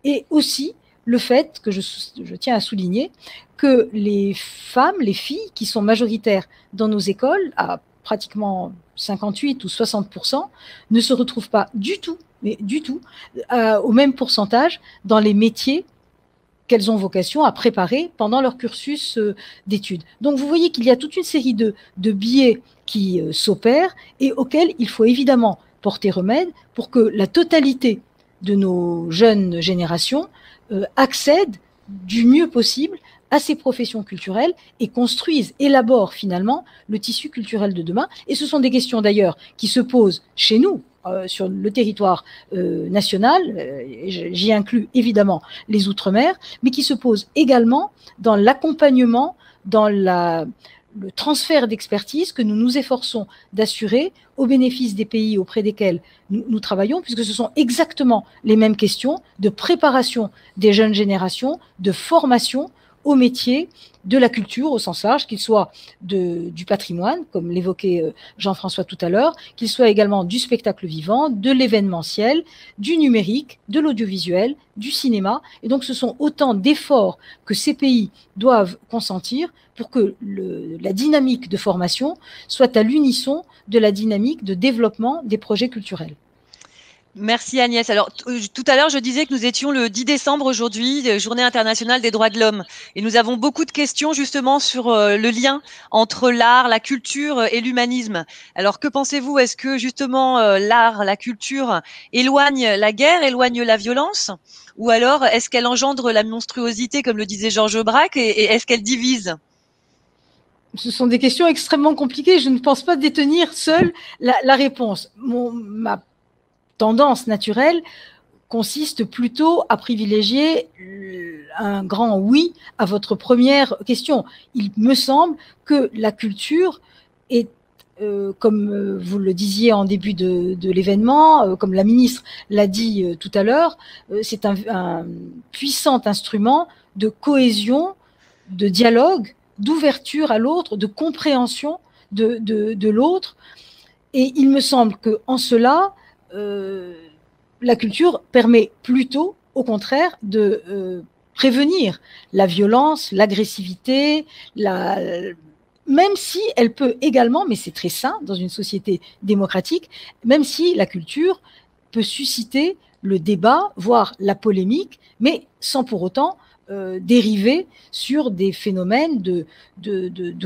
D: et aussi le fait que je tiens à souligner que les femmes, les filles qui sont majoritaires dans nos écoles, à pratiquement 58 ou 60%, ne se retrouvent pas du tout, mais du tout, au même pourcentage dans les métiers qu'elles ont vocation à préparer pendant leur cursus d'études. Donc vous voyez qu'il y a toute une série de biais qui s'opèrent et auxquels il faut évidemment porter remède pour que la totalité de nos jeunes générations accèdent du mieux possible à ces professions culturelles et construisent, élaborent finalement le tissu culturel de demain. Et ce sont des questions d'ailleurs qui se posent chez nous, sur le territoire national, j'y inclus évidemment les Outre-mer, mais qui se posent également dans l'accompagnement, dans le transfert d'expertise que nous nous efforçons d'assurer au bénéfice des pays auprès desquels nous travaillons, puisque ce sont exactement les mêmes questions de préparation des jeunes générations, de formation au métier de la culture au sens large, qu'il soit du patrimoine, comme l'évoquait Jean-François tout à l'heure, qu'il soit également du spectacle vivant, de l'événementiel, du numérique, de l'audiovisuel, du cinéma. Et donc ce sont autant d'efforts que ces pays doivent consentir pour que la dynamique de formation soit à l'unisson de la dynamique de développement des projets culturels.
A: Merci Agnès. Alors tout à l'heure, je disais que nous étions le 10 décembre aujourd'hui, Journée internationale des droits de l'homme. Et nous avons beaucoup de questions justement sur le lien entre l'art, la culture et l'humanisme. Alors que pensez-vous? Est-ce que justement l'art, la culture éloigne la guerre, éloigne la violence? Ou alors est-ce qu'elle engendre la monstruosité, comme le disait Georges Braque, et est-ce qu'elle divise?
D: Ce sont des questions extrêmement compliquées. Je ne pense pas détenir seule la réponse. Ma tendance naturelle consiste plutôt à privilégier un grand oui à votre première question. Il me semble que la culture est, comme vous le disiez en début de l'événement, comme la ministre l'a dit tout à l'heure, c'est un puissant instrument de cohésion, de dialogue, d'ouverture à l'autre, de compréhension de l'autre. Et il me semble qu'en cela, la culture permet plutôt, au contraire, de prévenir la violence, l'agressivité, même si elle peut également, mais c'est très sain dans une société démocratique, même si la culture peut susciter le débat, voire la polémique, mais sans pour autant dériver sur des phénomènes de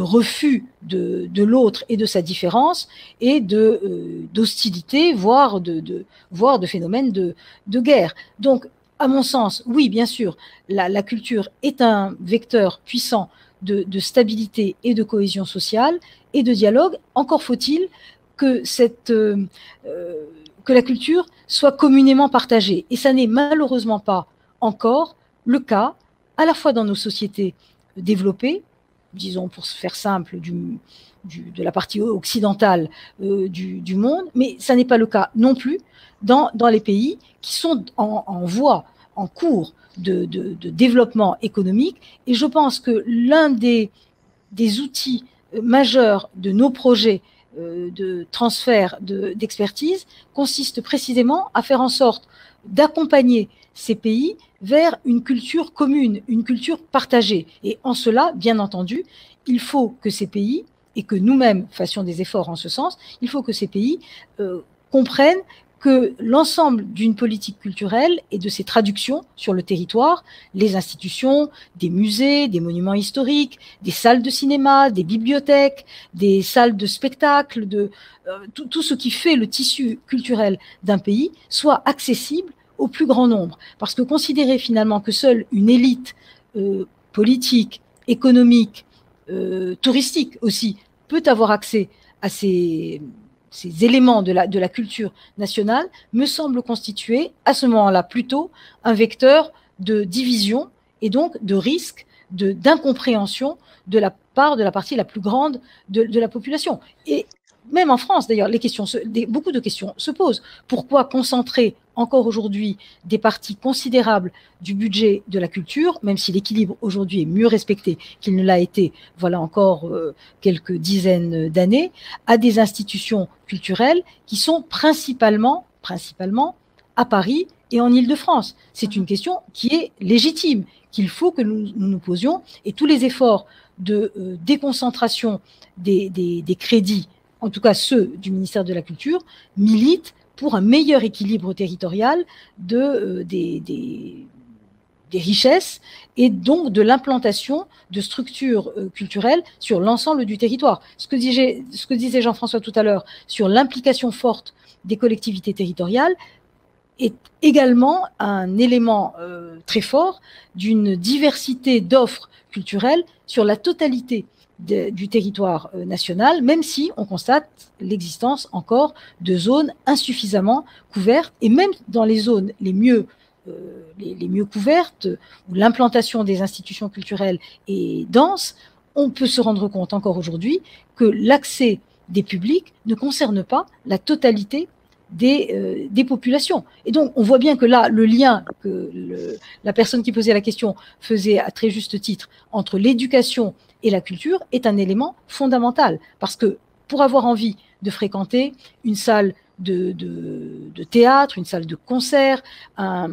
D: refus de l'autre et de sa différence et d'hostilité, voire de phénomènes de guerre. Donc, à mon sens, oui, bien sûr, la culture est un vecteur puissant de stabilité et de cohésion sociale et de dialogue. Encore faut-il que la culture soit communément partagée. Et ça n'est malheureusement pas encore le cas, à la fois dans nos sociétés développées, disons pour se faire simple, de la partie occidentale du monde, mais ça n'est pas le cas non plus dans les pays qui sont en voie, en cours de développement économique. Et je pense que l'un des outils majeurs de nos projets de transfert d'expertise consiste précisément à faire en sorte d'accompagner ces pays vers une culture commune, une culture partagée. Et en cela, bien entendu, il faut que ces pays, et que nous-mêmes fassions des efforts en ce sens, il faut que ces pays comprennent que l'ensemble d'une politique culturelle et de ses traductions sur le territoire, les institutions, des musées, des monuments historiques, des salles de cinéma, des bibliothèques, des salles de spectacle, tout ce qui fait le tissu culturel d'un pays, soit accessible au plus grand nombre. Parce que considérer finalement que seule une élite politique, économique, touristique aussi, peut avoir accès à ces éléments de la culture nationale, me semble constituer à ce moment-là plutôt un vecteur de division et donc de risque d'incompréhension de la part de la partie la plus grande de la population. Et même en France, d'ailleurs, beaucoup de questions se posent. Pourquoi concentrer encore aujourd'hui des parties considérables du budget de la culture, même si l'équilibre aujourd'hui est mieux respecté qu'il ne l'a été, voilà encore quelques dizaines d'années, à des institutions culturelles qui sont principalement à Paris et en Île-de-France? C'est une question qui est légitime, qu'il faut que nous posions, et tous les efforts de déconcentration des crédits, en tout cas ceux du ministère de la Culture, militent pour un meilleur équilibre territorial des richesses et donc de l'implantation de structures culturelles sur l'ensemble du territoire. Ce que disait Jean-François tout à l'heure sur l'implication forte des collectivités territoriales est également un élément très fort d'une diversité d'offres culturelles sur la totalité du territoire national, même si on constate l'existence encore de zones insuffisamment couvertes, et même dans les zones les mieux couvertes, où l'implantation des institutions culturelles est dense, on peut se rendre compte encore aujourd'hui que l'accès des publics ne concerne pas la totalité des populations. Et donc, on voit bien que là, le lien que la personne qui posait la question faisait à très juste titre entre l'éducation et la culture est un élément fondamental. Parce que pour avoir envie de fréquenter une salle de théâtre, une salle de concert, un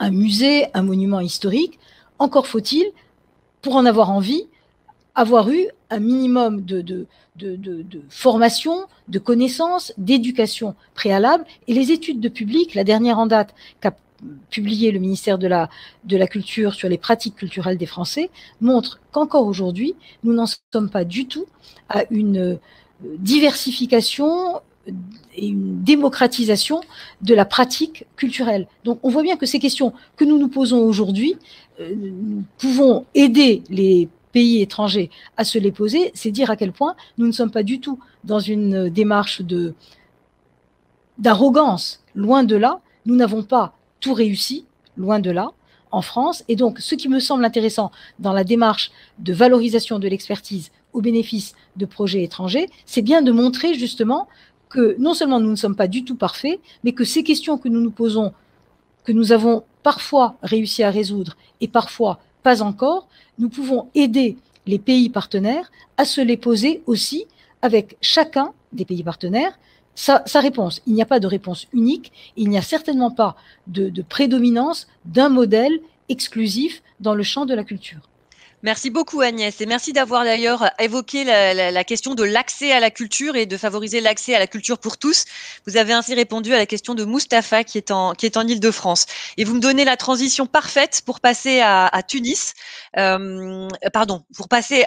D: musée, un monument historique, encore faut-il, pour en avoir envie, avoir eu un minimum de formation, de connaissances, d'éducation préalable. Et les études de public, la dernière en date qu'a publié le ministère de la Culture sur les pratiques culturelles des Français, montrent qu'encore aujourd'hui, nous n'en sommes pas du tout à une diversification et une démocratisation de la pratique culturelle. Donc on voit bien que ces questions que nous nous posons aujourd'hui, nous pouvons aider les pays étrangers à se les poser, c'est dire à quel point nous ne sommes pas du tout dans une démarche d'arrogance. Loin de là, nous n'avons pas tout réussi, loin de là, en France. Et donc, ce qui me semble intéressant dans la démarche de valorisation de l'expertise au bénéfice de projets étrangers, c'est bien de montrer justement que non seulement nous ne sommes pas du tout parfaits, mais que ces questions que nous nous posons, que nous avons parfois réussi à résoudre et parfois pas encore, nous pouvons aider les pays partenaires à se les poser aussi avec chacun des pays partenaires sa réponse. Il n'y a pas de réponse unique, il n'y a certainement pas de prédominance d'un modèle exclusif dans le champ de la culture.
A: Merci beaucoup Agnès, et merci d'avoir d'ailleurs évoqué la question de l'accès à la culture et de favoriser l'accès à la culture pour tous. Vous avez ainsi répondu à la question de Mustapha qui est en Île-de-France. Et vous me donnez la transition parfaite pour passer à Tunis, pour passer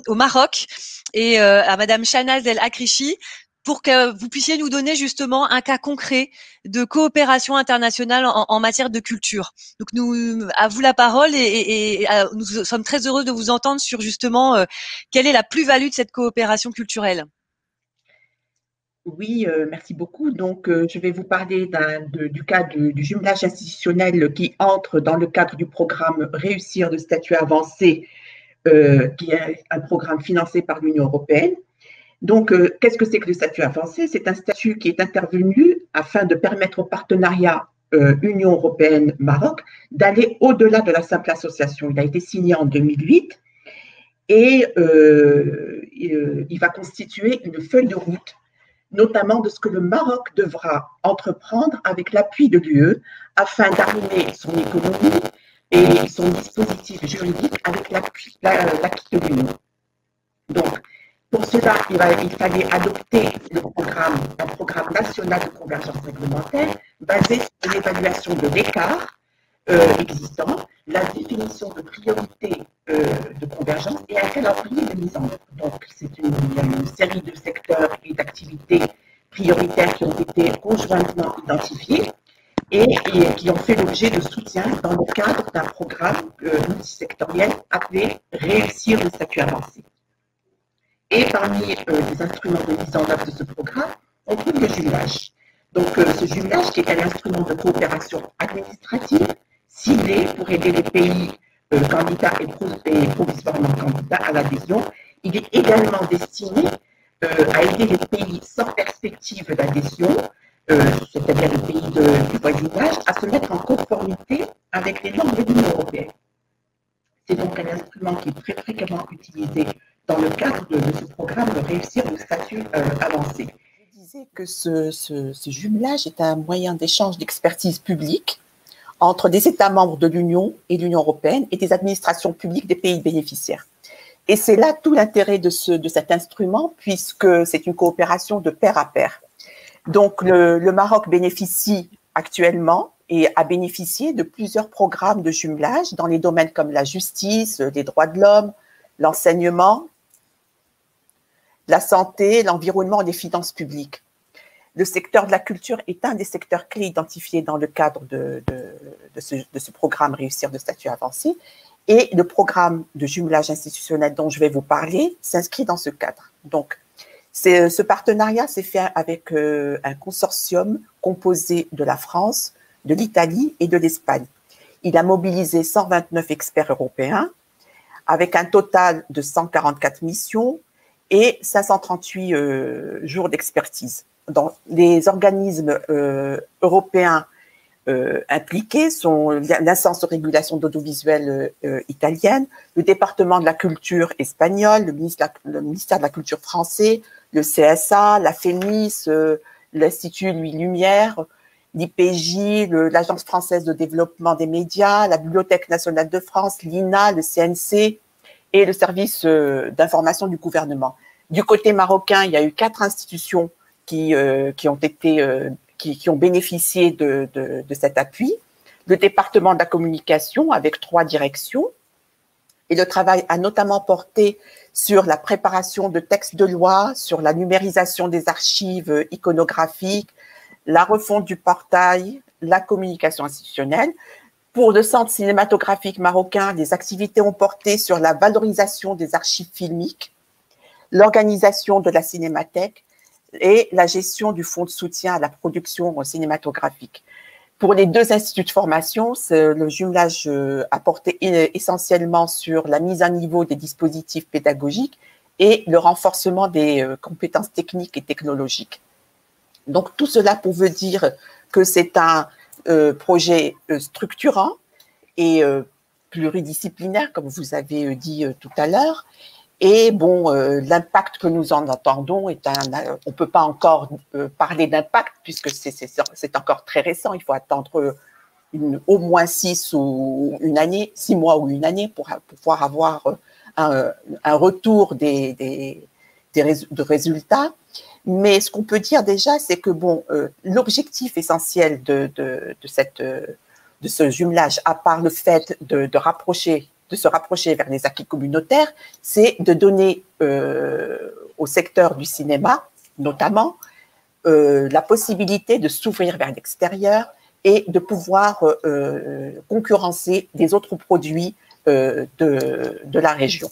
A: au Maroc et à Madame Shahnaz El Akrichi, pour que vous puissiez nous donner justement un cas concret de coopération internationale en matière de culture. Donc à vous la parole et nous sommes très heureux de vous entendre sur justement quelle est la plus-value de cette coopération culturelle.
E: Oui, merci beaucoup. Donc, je vais vous parler du cas du jumelage institutionnel qui entre dans le cadre du programme Réussir de statut avancé, qui est un programme financé par l'Union européenne. Donc, qu'est-ce que c'est que le statut avancé? C'est un statut qui est intervenu afin de permettre au partenariat Union européenne-Maroc d'aller au-delà de la simple association. Il a été signé en 2008 et il va constituer une feuille de route, notamment de ce que le Maroc devra entreprendre avec l'appui de l'UE afin d'arrimer son économie et son dispositif juridique avec l'acquis de l'Union. Donc, pour cela, il fallait adopter un programme national de convergence réglementaire basé sur l'évaluation de l'écart existant, la définition de priorités de convergence et un calendrier de mise en œuvre. Donc, il y a une série de secteurs et d'activités prioritaires qui ont été conjointement identifiés et qui ont fait l'objet de soutien dans le cadre d'un programme multisectoriel appelé Réussir le statut avancé. Et parmi les instruments de mise en œuvre de ce programme, on trouve le jumelage. Donc, ce jumelage, qui est un instrument de coopération administrative ciblé pour aider les pays candidats et provisoirement candidats à l'adhésion, il est également destiné à aider les pays sans perspective d'adhésion, c'est-à-dire les pays du voisinage, à se mettre en conformité avec les normes de l'Union européenne. C'est donc un instrument qui est très fréquemment utilisé dans le cadre de ce programme de réussir le statut avancé.
F: Je disais que ce jumelage est un moyen d'échange d'expertise publique entre des États membres de l'Union et l'Union européenne et des administrations publiques des pays bénéficiaires. Et c'est là tout l'intérêt de cet instrument, puisque c'est une coopération de pair à pair. Donc, le Maroc bénéficie actuellement et a bénéficié de plusieurs programmes de jumelage dans les domaines comme la justice, les droits de l'homme, l'enseignement, la santé, l'environnement et les finances publiques. Le secteur de la culture est un des secteurs clés identifiés dans le cadre de ce programme Réussir de statut avancé. Et le programme de jumelage institutionnel dont je vais vous parler s'inscrit dans ce cadre. Donc, ce partenariat s'est fait avec un consortium composé de la France, de l'Italie et de l'Espagne. Il a mobilisé 129 experts européens avec un total de 144 missions et 538 jours d'expertise. Dans les organismes européens impliqués sont l'instance de régulation d'audiovisuel italienne, le département de la culture espagnol, le ministère de la culture français, le CSA, la FEMIS, l'Institut Louis Lumière, l'IPJ, l'Agence française de développement des médias, la Bibliothèque nationale de France, l'INA, le CNC et le service d'information du gouvernement. Du côté marocain, il y a eu 4 institutions qui ont bénéficié de cet appui. Le département de la communication avec 3 directions. Et le travail a notamment porté sur la préparation de textes de loi, sur la numérisation des archives iconographiques, la refonte du portail, la communication institutionnelle. Pour le Centre cinématographique marocain, les activités ont porté sur la valorisation des archives filmiques, l'organisation de la cinémathèque et la gestion du fonds de soutien à la production cinématographique. Pour les 2 instituts de formation, le jumelage a porté essentiellement sur la mise à niveau des dispositifs pédagogiques et le renforcement des compétences techniques et technologiques. Donc, tout cela pour vous dire que c'est un projet structurant et pluridisciplinaire, comme vous avez dit tout à l'heure. Et bon, l'impact que nous en attendons on peut pas encore parler d'impact puisque c'est encore très récent. Il faut attendre au moins 6 mois ou une année pour pouvoir avoir un retour de résultats. Mais ce qu'on peut dire déjà, c'est que bon, l'objectif essentiel de ce jumelage, à part le fait de se rapprocher vers les acquis communautaires, c'est de donner au secteur du cinéma, notamment, la possibilité de s'ouvrir vers l'extérieur et de pouvoir concurrencer des autres produits de la région.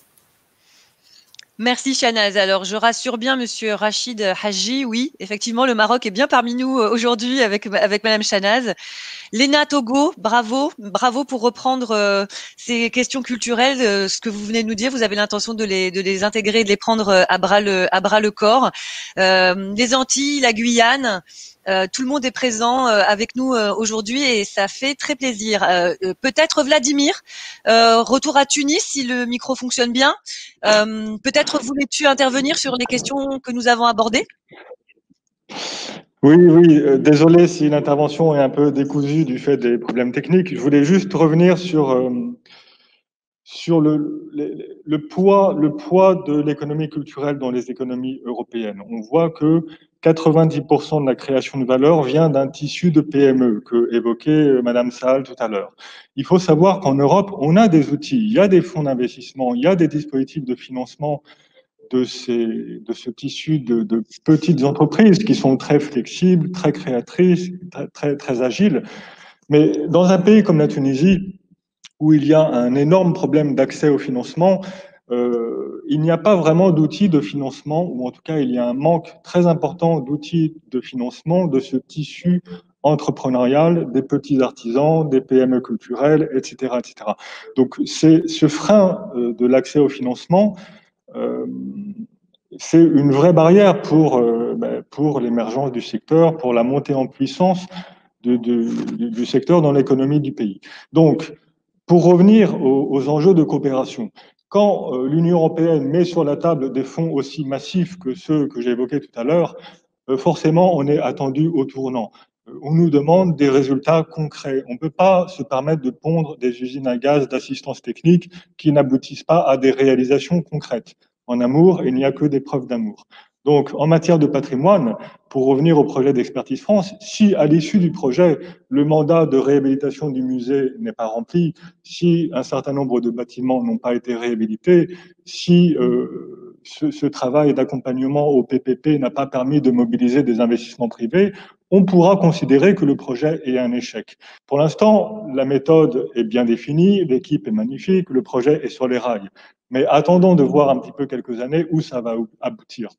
A: Merci Chanaz. Alors, je rassure bien Monsieur Rachid Haji. Oui, effectivement, le Maroc est bien parmi nous aujourd'hui avec Madame Chanaz. Léna Togo, bravo pour reprendre ces questions culturelles. Ce que vous venez de nous dire, vous avez l'intention de les intégrer, de les prendre à bras le corps. Les Antilles, la Guyane. Tout le monde est présent avec nous aujourd'hui et ça fait très plaisir. Peut-être Vladimir, retour à Tunis si le micro fonctionne bien. Peut-être voulais-tu intervenir sur les questions que nous avons abordées?
C: Oui, désolé si l'intervention est un peu décousue du fait des problèmes techniques. Je voulais juste revenir sur le poids de l'économie culturelle dans les économies européennes. On voit que 90% de la création de valeur vient d'un tissu de PME que évoquait Madame Saal tout à l'heure. Il faut savoir qu'en Europe, on a des outils, il y a des fonds d'investissement, il y a des dispositifs de financement de ce tissu de petites entreprises qui sont très flexibles, très créatrices, très agiles. Mais dans un pays comme la Tunisie, où il y a un énorme problème d'accès au financement, il n'y a pas vraiment d'outils de financement, ou en tout cas il y a un manque très important d'outils de financement de ce tissu entrepreneurial des petits artisans, des PME culturelles, etc. etc. Donc c'est ce frein de l'accès au financement, c'est une vraie barrière pour l'émergence du secteur, pour la montée en puissance du secteur dans l'économie du pays. Donc, pour revenir aux enjeux de coopération, quand l'Union européenne met sur la table des fonds aussi massifs que ceux que j'ai évoqués tout à l'heure, forcément, on est attendu au tournant. On nous demande des résultats concrets. On ne peut pas se permettre de pondre des usines à gaz d'assistance technique qui n'aboutissent pas à des réalisations concrètes. En amour, il n'y a que des preuves d'amour. Donc, en matière de patrimoine, pour revenir au projet d'Expertise France, si à l'issue du projet, le mandat de réhabilitation du musée n'est pas rempli, si un certain nombre de bâtiments n'ont pas été réhabilités, si ce travail d'accompagnement au PPP n'a pas permis de mobiliser des investissements privés, on pourra considérer que le projet est un échec. Pour l'instant, la méthode est bien définie, l'équipe est magnifique, le projet est sur les rails. Mais attendons de voir un petit peu quelques années où ça va aboutir.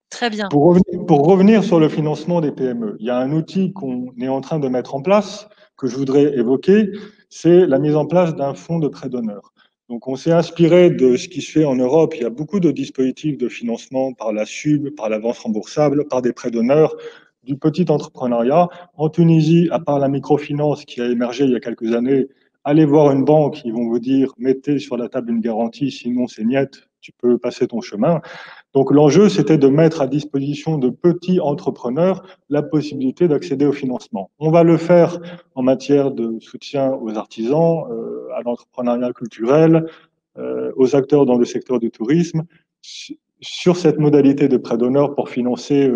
A: Très bien.
C: Pour revenir sur le financement des PME, il y a un outil qu'on est en train de mettre en place, que je voudrais évoquer, c'est la mise en place d'un fonds de prêt d'honneur. Donc, on s'est inspiré de ce qui se fait en Europe. Il y a beaucoup de dispositifs de financement par la SUB, par l'avance remboursable, par des prêts d'honneur, du petit entrepreneuriat. En Tunisie, à part la microfinance qui a émergé il y a quelques années, allez voir une banque, ils vont vous dire, mettez sur la table une garantie, sinon c'est niette, tu peux passer ton chemin. Donc l'enjeu, c'était de mettre à disposition de petits entrepreneurs la possibilité d'accéder au financement. On va le faire en matière de soutien aux artisans, à l'entrepreneuriat culturel, aux acteurs dans le secteur du tourisme, sur cette modalité de prêt d'honneur pour financer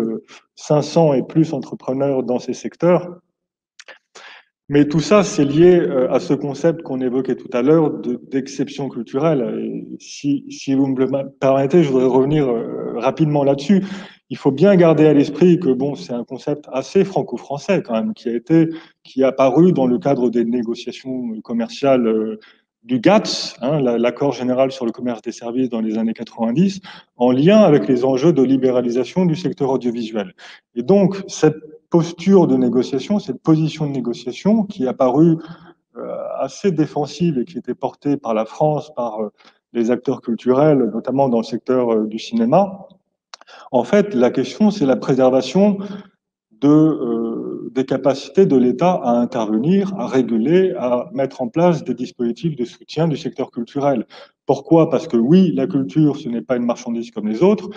C: 500 et plus entrepreneurs dans ces secteurs. Mais tout ça, c'est lié à ce concept qu'on évoquait tout à l'heure d'exception culturelle. Et si vous me le permettez, je voudrais revenir rapidement là-dessus. Il faut bien garder à l'esprit que bon, c'est un concept assez franco-français quand même, qui est apparu dans le cadre des négociations commerciales du GATS, hein, l'accord général sur le commerce des services dans les années 90, en lien avec les enjeux de libéralisation du secteur audiovisuel. Et donc, cette posture de négociation, cette position de négociation qui est apparue assez défensive et qui était portée par la France, par les acteurs culturels, notamment dans le secteur du cinéma. En fait, la question, c'est la préservation des capacités de l'État à intervenir, à réguler, à mettre en place des dispositifs de soutien du secteur culturel. Pourquoi? Parce que oui, la culture, ce n'est pas une marchandise comme les autres.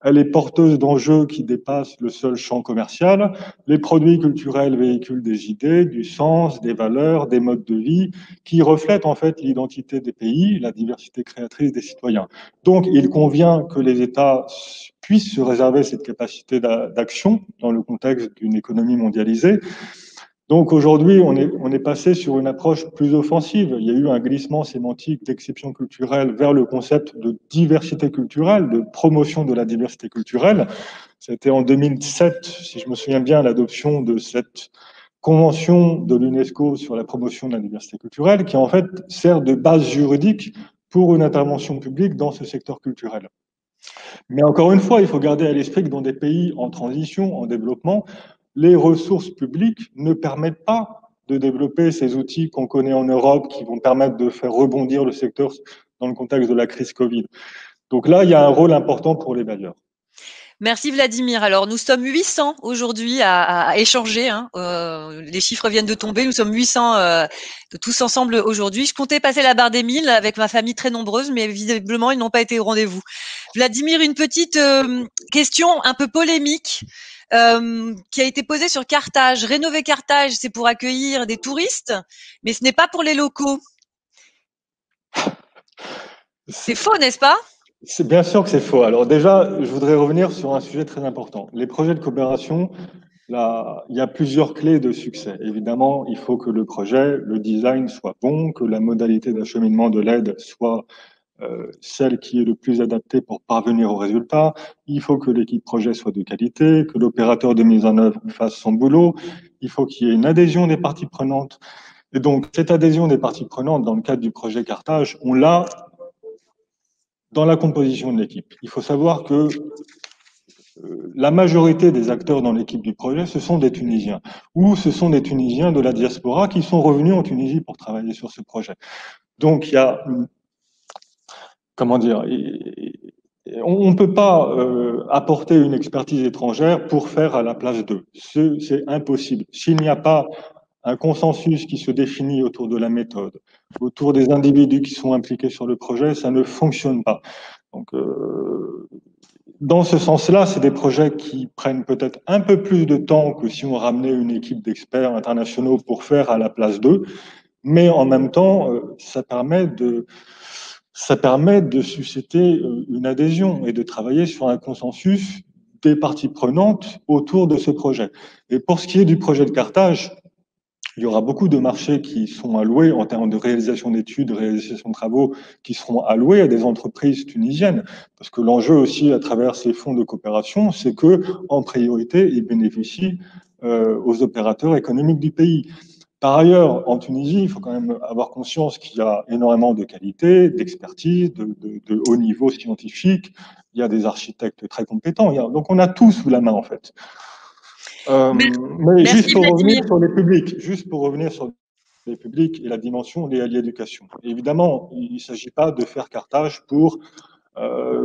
C: Elle est porteuse d'enjeux qui dépassent le seul champ commercial. Les produits culturels véhiculent des idées, du sens, des valeurs, des modes de vie qui reflètent en fait l'identité des pays, la diversité créatrice des citoyens. Donc, il convient que les États puissent se réserver cette capacité d'action dans le contexte d'une économie mondialisée. Donc aujourd'hui, on est passé sur une approche plus offensive. Il y a eu un glissement sémantique d'exception culturelle vers le concept de diversité culturelle, de promotion de la diversité culturelle. C'était en 2007, si je me souviens bien, l'adoption de cette convention de l'UNESCO sur la promotion de la diversité culturelle, qui en fait sert de base juridique pour une intervention publique dans ce secteur culturel. Mais encore une fois, il faut garder à l'esprit que dans des pays en transition, en développement, les ressources publiques ne permettent pas de développer ces outils qu'on connaît en Europe qui vont permettre de faire rebondir le secteur dans le contexte de la crise Covid. Donc là, il y a un rôle important pour les bailleurs.
A: Merci Vladimir. Alors nous sommes 800 aujourd'hui à échanger. Hein. Les chiffres viennent de tomber. Nous sommes 800 tous ensemble aujourd'hui. Je comptais passer la barre des 1000 avec ma famille très nombreuse, mais visiblement ils n'ont pas été au rendez-vous. Vladimir, une petite question un peu polémique qui a été posée sur Carthage. Rénover Carthage, c'est pour accueillir des touristes, mais ce n'est pas pour les locaux. C'est faux, n'est-ce pas ?
C: C'est bien sûr que c'est faux. Alors déjà, je voudrais revenir sur un sujet très important. Les projets de coopération, là, il y a plusieurs clés de succès. Évidemment, il faut que le projet, le design soit bon, que la modalité d'acheminement de l'aide soit celle qui est le plus adaptée pour parvenir au résultat. Il faut que l'équipe projet soit de qualité, que l'opérateur de mise en œuvre fasse son boulot. Il faut qu'il y ait une adhésion des parties prenantes. Et donc, cette adhésion des parties prenantes dans le cadre du projet Carthage, on l'a dans la composition de l'équipe. Il faut savoir que la majorité des acteurs dans l'équipe du projet, ce sont des Tunisiens, ou ce sont des Tunisiens de la diaspora qui sont revenus en Tunisie pour travailler sur ce projet. Donc, il y a, comment dire, on ne peut pas apporter une expertise étrangère pour faire à la place d'eux. C'est impossible. S'il n'y a pas un consensus qui se définit autour de la méthode, autour des individus qui sont impliqués sur le projet, ça ne fonctionne pas. Donc, dans ce sens-là, c'est des projets qui prennent peut-être un peu plus de temps que si on ramenait une équipe d'experts internationaux pour faire à la place d'eux, mais en même temps, ça permet de susciter une adhésion et de travailler sur un consensus des parties prenantes autour de ce projet. Et pour ce qui est du projet de Carthage, il y aura beaucoup de marchés qui sont alloués en termes de réalisation d'études, réalisation de travaux, qui seront alloués à des entreprises tunisiennes. Parce que l'enjeu aussi, à travers ces fonds de coopération, c'est que, en priorité, ils bénéficient aux opérateurs économiques du pays. Par ailleurs, en Tunisie, il faut quand même avoir conscience qu'il y a énormément de qualité, d'expertise, de haut niveau scientifique. Il y a des architectes très compétents. Donc, on a tout sous la main, en fait. Mais juste pour revenir sur les publics et la dimension liée à l'éducation. Évidemment, il ne s'agit pas de faire Carthage pour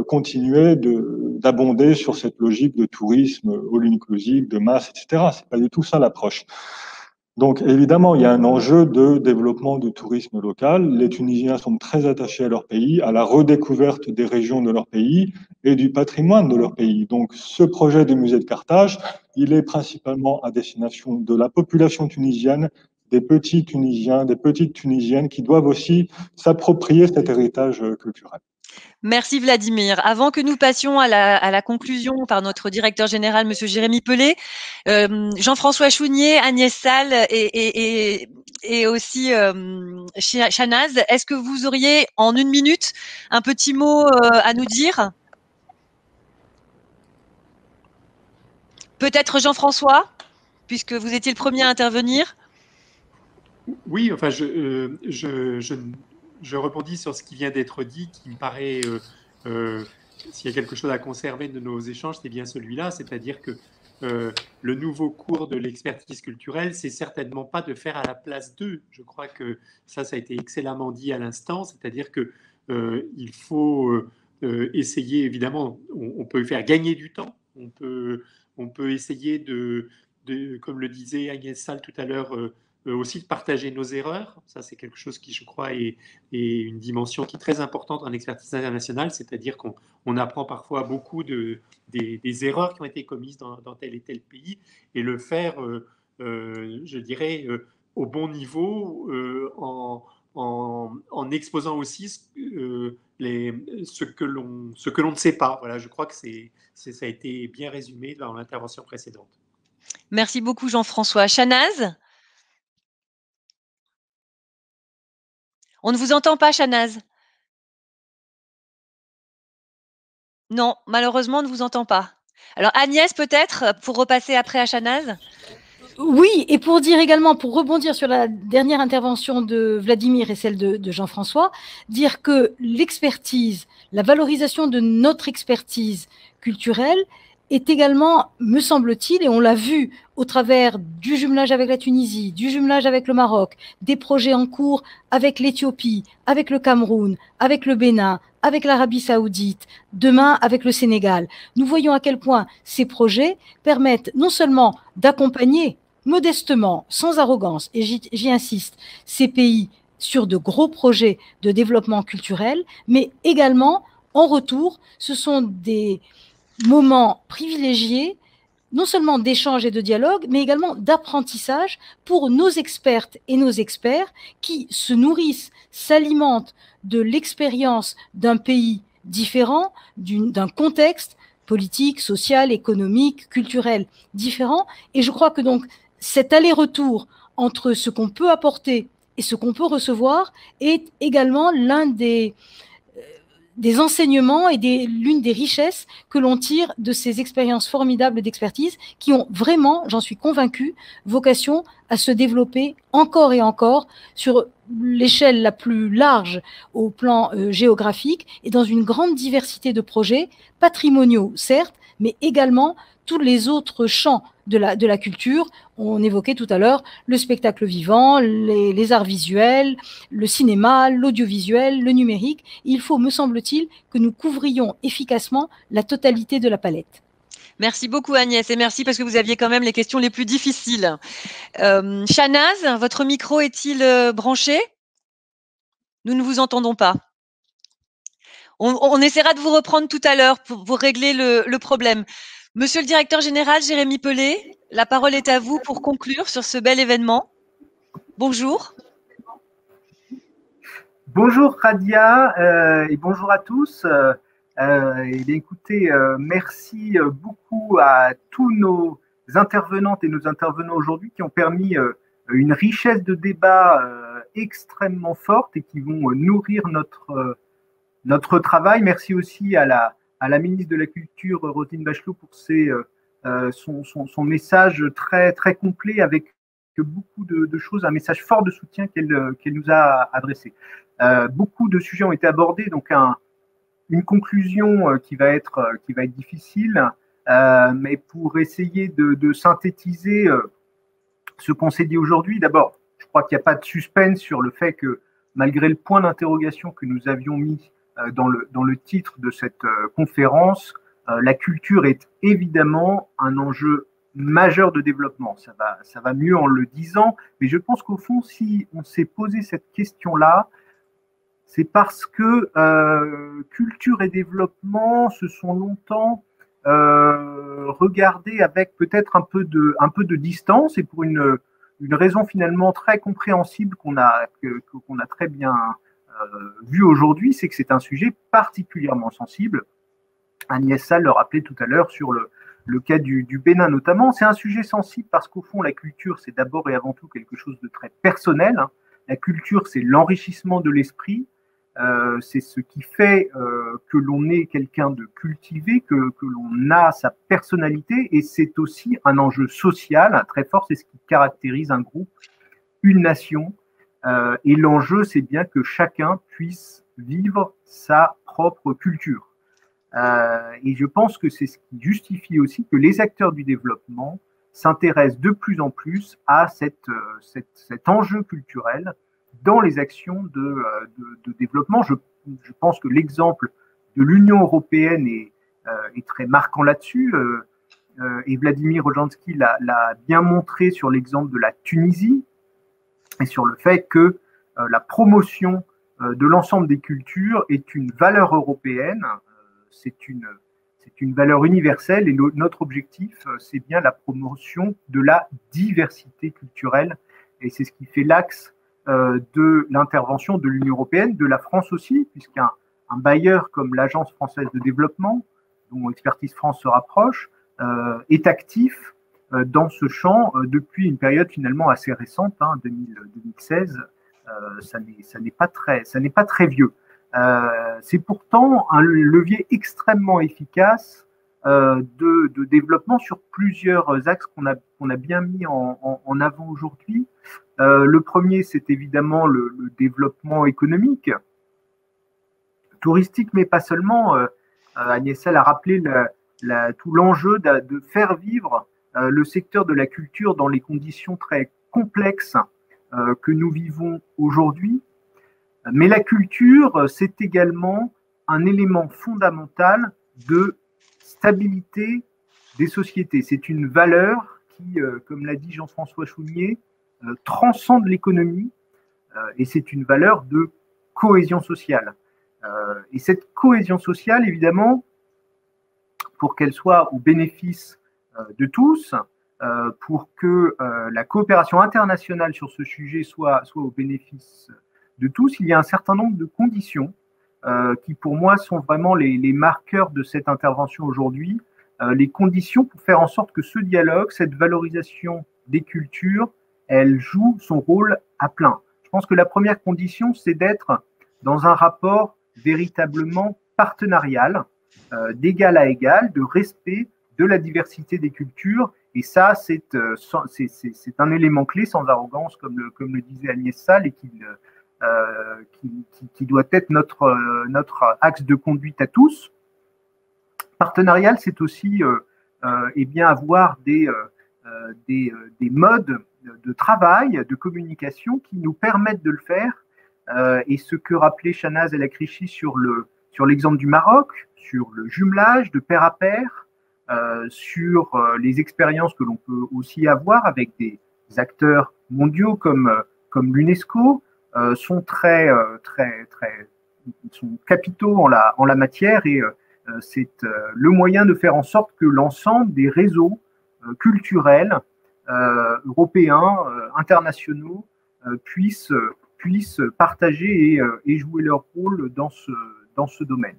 C: continuer d'abonder sur cette logique de tourisme all-inclusive, de masse, etc. C'est pas du tout ça l'approche. Donc, évidemment, il y a un enjeu de développement du tourisme local. Les Tunisiens sont très attachés à leur pays, à la redécouverte des régions de leur pays et du patrimoine de leur pays. Donc, ce projet du musée de Carthage, il est principalement à destination de la population tunisienne, des petits Tunisiens, des petites Tunisiennes qui doivent aussi s'approprier cet héritage culturel.
A: Merci Vladimir. Avant que nous passions à la conclusion par notre directeur général, Monsieur Jérémy Pelé, Jean-François Chounier, Agnès Salle et aussi Chanaz, est-ce que vous auriez en 1 minute un petit mot à nous dire? Peut-être Jean-François, puisque vous étiez le premier à intervenir.
B: Oui, enfin, je rebondis sur ce qui vient d'être dit, qui me paraît, s'il y a quelque chose à conserver de nos échanges, c'est bien celui-là, c'est-à-dire que le nouveau cours de l'expertise culturelle, c'est certainement pas de faire à la place d'eux. Je crois que ça a été excellemment dit à l'instant, c'est-à-dire que il faut essayer, évidemment, on peut faire gagner du temps, on peut essayer comme le disait Agnès Salle tout à l'heure, aussi de partager nos erreurs. Ça, c'est quelque chose qui, je crois, est une dimension qui est très importante en expertise internationale, c'est-à-dire qu'on apprend parfois beaucoup des erreurs qui ont été commises dans tel et tel pays, et le faire, je dirais, au bon niveau, en exposant aussi ce que l'on ne sait pas. Voilà, je crois que ça a été bien résumé dans l'intervention précédente.
A: Merci beaucoup Jean-François. Chanaz ? On ne vous entend pas, Chanaz. Non, malheureusement, on ne vous entend pas. Alors Agnès, peut-être, pour repasser après à Chanaz.
D: Oui, et pour dire également, pour rebondir sur la dernière intervention de Vladimir et celle de Jean-François, dire que l'expertise, la valorisation de notre expertise culturelle est également, me semble-t-il, et on l'a vu au travers du jumelage avec la Tunisie, du jumelage avec le Maroc, des projets en cours avec l'Éthiopie, avec le Cameroun, avec le Bénin, avec l'Arabie Saoudite, demain avec le Sénégal. Nous voyons à quel point ces projets permettent non seulement d'accompagner modestement, sans arrogance, et j'y insiste, ces pays sur de gros projets de développement culturel, mais également, en retour, ce sont des moments privilégiés, non seulement d'échange et de dialogue, mais également d'apprentissage pour nos expertes et nos experts qui se nourrissent, s'alimentent de l'expérience d'un pays différent, d'un contexte politique, social, économique, culturel différent. Et je crois que donc cet aller-retour entre ce qu'on peut apporter et ce qu'on peut recevoir est également l'un des enseignements et l'une des richesses que l'on tire de ces expériences formidables d'expertise qui ont vraiment, j'en suis convaincue, vocation à se développer encore et encore sur l'échelle la plus large au plan géographique et dans une grande diversité de projets patrimoniaux, certes, mais également tous les autres champs de la culture. On évoquait tout à l'heure le spectacle vivant, les arts visuels, le cinéma, l'audiovisuel, le numérique. Il faut, me semble-t-il, que nous couvrions efficacement la totalité de la palette.
A: Merci beaucoup Agnès et merci parce que vous aviez quand même les questions les plus difficiles. Shanaz, votre micro est-il branché? Nous ne vous entendons pas. On essaiera de vous reprendre tout à l'heure pour vous régler le problème. Monsieur le directeur général, Jérémy Pelé, la parole est à vous pour conclure sur ce bel événement. Bonjour.
G: Bonjour Radia et bonjour à tous. Écoutez, merci beaucoup à tous nos intervenantes et nos intervenants aujourd'hui qui ont permis une richesse de débat extrêmement forte et qui vont nourrir notre travail. Merci aussi à la ministre de la Culture, Roselyne Bachelot, pour son message très, très complet avec beaucoup de choses, un message fort de soutien qu'elle nous a adressé. Beaucoup de sujets ont été abordés, donc une conclusion qui va être difficile, mais pour essayer de synthétiser ce qu'on s'est dit aujourd'hui. D'abord, je crois qu'il n'y a pas de suspense sur le fait que, malgré le point d'interrogation que nous avions mis dans le titre de cette conférence, la culture est évidemment un enjeu majeur de développement. Ça va mieux en le disant, mais je pense qu'au fond, si on s'est posé cette question-là, c'est parce que culture et développement se sont longtemps regardés avec peut-être un peu de distance, et pour une raison finalement très compréhensible qu'on a très bien vu aujourd'hui, c'est que c'est un sujet particulièrement sensible. Agnès Sall le rappelait tout à l'heure sur le cas du Bénin notamment. C'est un sujet sensible parce qu'au fond, la culture, c'est d'abord et avant tout quelque chose de très personnel. La culture, c'est l'enrichissement de l'esprit. C'est ce qui fait que l'on est quelqu'un de cultivé, que l'on a sa personnalité, et c'est aussi un enjeu social très fort. C'est ce qui caractérise un groupe, une nation. Et l'enjeu, c'est bien que chacun puisse vivre sa propre culture. Et je pense que c'est ce qui justifie aussi que les acteurs du développement s'intéressent de plus en plus à cet enjeu culturel dans les actions de développement. Je pense que l'exemple de l'Union européenne est très marquant là-dessus. Et Vladimir Rojansky l'a bien montré sur l'exemple de la Tunisie et sur le fait que la promotion de l'ensemble des cultures est une valeur européenne. C'est une valeur universelle, et notre objectif, c'est bien la promotion de la diversité culturelle, et c'est ce qui fait l'axe de l'intervention de l'Union européenne, de la France aussi, puisqu'un bailleur comme l'Agence française de développement, dont Expertise France se rapproche, est actif dans ce champ depuis une période finalement assez récente, 2016. Ça n'est pas très vieux. C'est pourtant un levier extrêmement efficace de développement sur plusieurs axes qu'on a bien mis en avant aujourd'hui. Le premier, c'est évidemment le développement économique, touristique, mais pas seulement. Agnès Sall a rappelé tout l'enjeu de faire vivre le secteur de la culture dans les conditions très complexes que nous vivons aujourd'hui. Mais la culture, c'est également un élément fondamental de stabilité des sociétés. C'est une valeur qui, comme l'a dit Jean-François Chounier, transcende l'économie et c'est une valeur de cohésion sociale. Et cette cohésion sociale, évidemment, pour qu'elle soit au bénéfice de tous, pour que la coopération internationale sur ce sujet soit au bénéfice de tous, il y a un certain nombre de conditions qui, pour moi, sont vraiment les marqueurs de cette intervention aujourd'hui, les conditions pour faire en sorte que ce dialogue, cette valorisation des cultures, elle joue son rôle à plein. Je pense que la première condition, c'est d'être dans un rapport véritablement partenarial, d'égal à égal, de respect de la diversité des cultures. Et ça, c'est un élément clé, sans arrogance, comme le disait Agnès Salle, et qui doit être notre axe de conduite à tous. Partenarial, c'est aussi avoir des modes de travail, de communication qui nous permettent de le faire. Et ce que rappelait Chanaz El Akraichi sur l'exemple du Maroc, sur le jumelage de pair à pair, sur les expériences que l'on peut aussi avoir avec des acteurs mondiaux comme l'UNESCO, sont sont capitaux en la matière, et c'est le moyen de faire en sorte que l'ensemble des réseaux culturels européens, internationaux, puissent partager et jouer leur rôle dans ce domaine.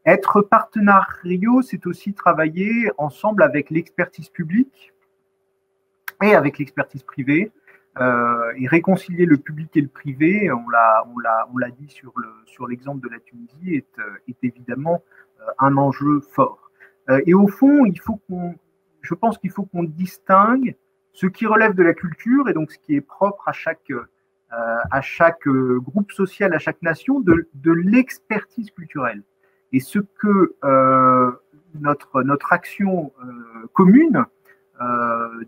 G: Être partenariaux, c'est aussi travailler ensemble avec l'expertise publique et avec l'expertise privée, et réconcilier le public et le privé, on l'a dit sur l'exemple de la Tunisie, est évidemment un enjeu fort. Et au fond, je pense qu'il faut qu'on distingue ce qui relève de la culture, et donc ce qui est propre à chaque groupe social, à chaque nation, de l'expertise culturelle. Et ce que notre action commune,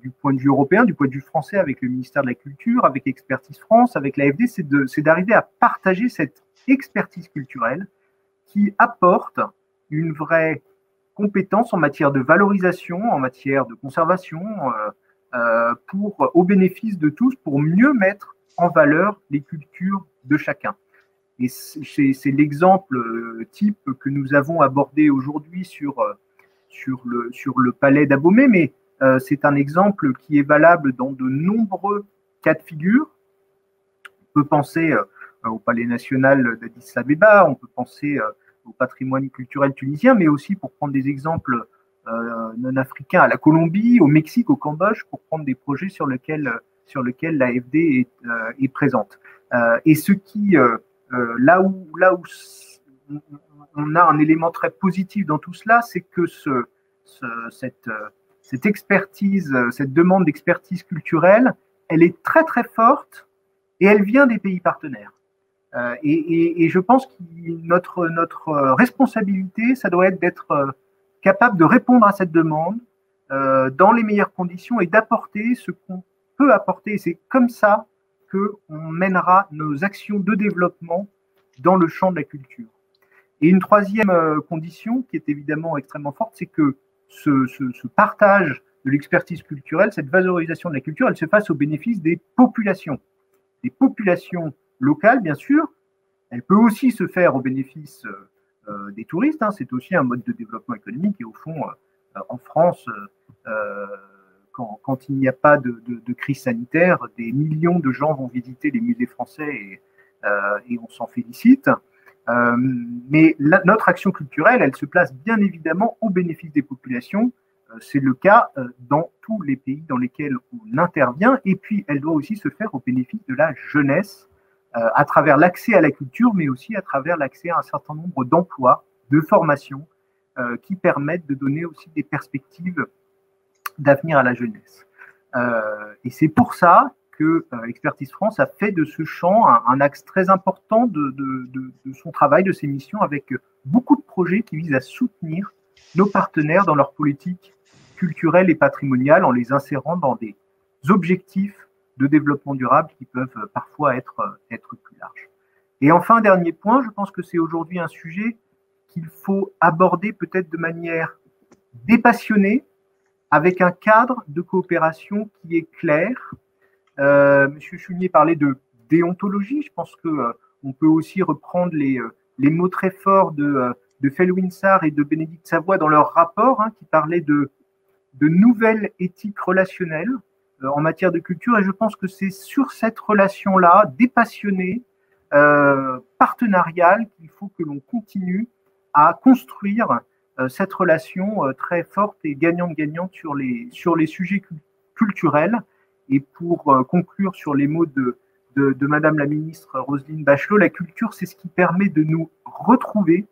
G: du point de vue européen, du point de vue français, avec le ministère de la Culture, avec Expertise France, avec l'AFD, c'est d'arriver à partager cette expertise culturelle qui apporte une vraie compétence en matière de valorisation, en matière de conservation, au bénéfice de tous, pour mieux mettre en valeur les cultures de chacun. Et c'est l'exemple type que nous avons abordé aujourd'hui sur le palais d'Abomey, mais c'est un exemple qui est valable dans de nombreux cas de figure. On peut penser au palais national d'Addis Abeba, on peut penser au patrimoine culturel tunisien, mais aussi, pour prendre des exemples non africains, à la Colombie, au Mexique, au Cambodge, pour prendre des projets sur lesquels l'AFD est présente. Et ce qui, là où on a un élément très positif dans tout cela, c'est que cette expertise, cette demande d'expertise culturelle, elle est très très forte et elle vient des pays partenaires. Et je pense que notre responsabilité, ça doit être d'être capable de répondre à cette demande dans les meilleures conditions et d'apporter ce qu'on peut apporter. C'est comme ça qu'on mènera nos actions de développement dans le champ de la culture. Et une troisième condition qui est évidemment extrêmement forte, c'est que ce partage de l'expertise culturelle, cette valorisation de la culture, elle se fasse au bénéfice des populations locales, bien sûr. Elle peut aussi se faire au bénéfice des touristes, hein. C'est aussi un mode de développement économique, et au fond, en France, quand il n'y a pas de crise sanitaire, des millions de gens vont visiter les musées français, et on s'en félicite. Mais notre action culturelle, elle se place bien évidemment au bénéfice des populations. C'est le cas dans tous les pays dans lesquels on intervient, et puis elle doit aussi se faire au bénéfice de la jeunesse, à travers l'accès à la culture, mais aussi à travers l'accès à un certain nombre d'emplois, de formations, qui permettent de donner aussi des perspectives d'avenir à la jeunesse. Et c'est pour ça que Expertise France a fait de ce champ un axe très important de son travail, de ses missions, avec beaucoup de projets qui visent à soutenir nos partenaires dans leur politique culturelle et patrimoniale, en les insérant dans des objectifs de développement durable qui peuvent parfois être plus larges. Et enfin, dernier point, je pense que c'est aujourd'hui un sujet qu'il faut aborder peut-être de manière dépassionnée, avec un cadre de coopération qui est clair. Monsieur Chounier parlait de déontologie. Je pense qu'on peut aussi reprendre les mots très forts de Felwinsar et de Bénédicte Savoie dans leur rapport, qui parlaient de nouvelles éthiques relationnelles en matière de culture. Et je pense que c'est sur cette relation-là, dépassionnée, partenariale, qu'il faut que l'on continue à construire cette relation très forte et gagnante-gagnante sur les sujets culturels. Et pour conclure sur les mots de Madame la ministre Roselyne Bachelot, la culture, c'est ce qui permet de nous retrouver,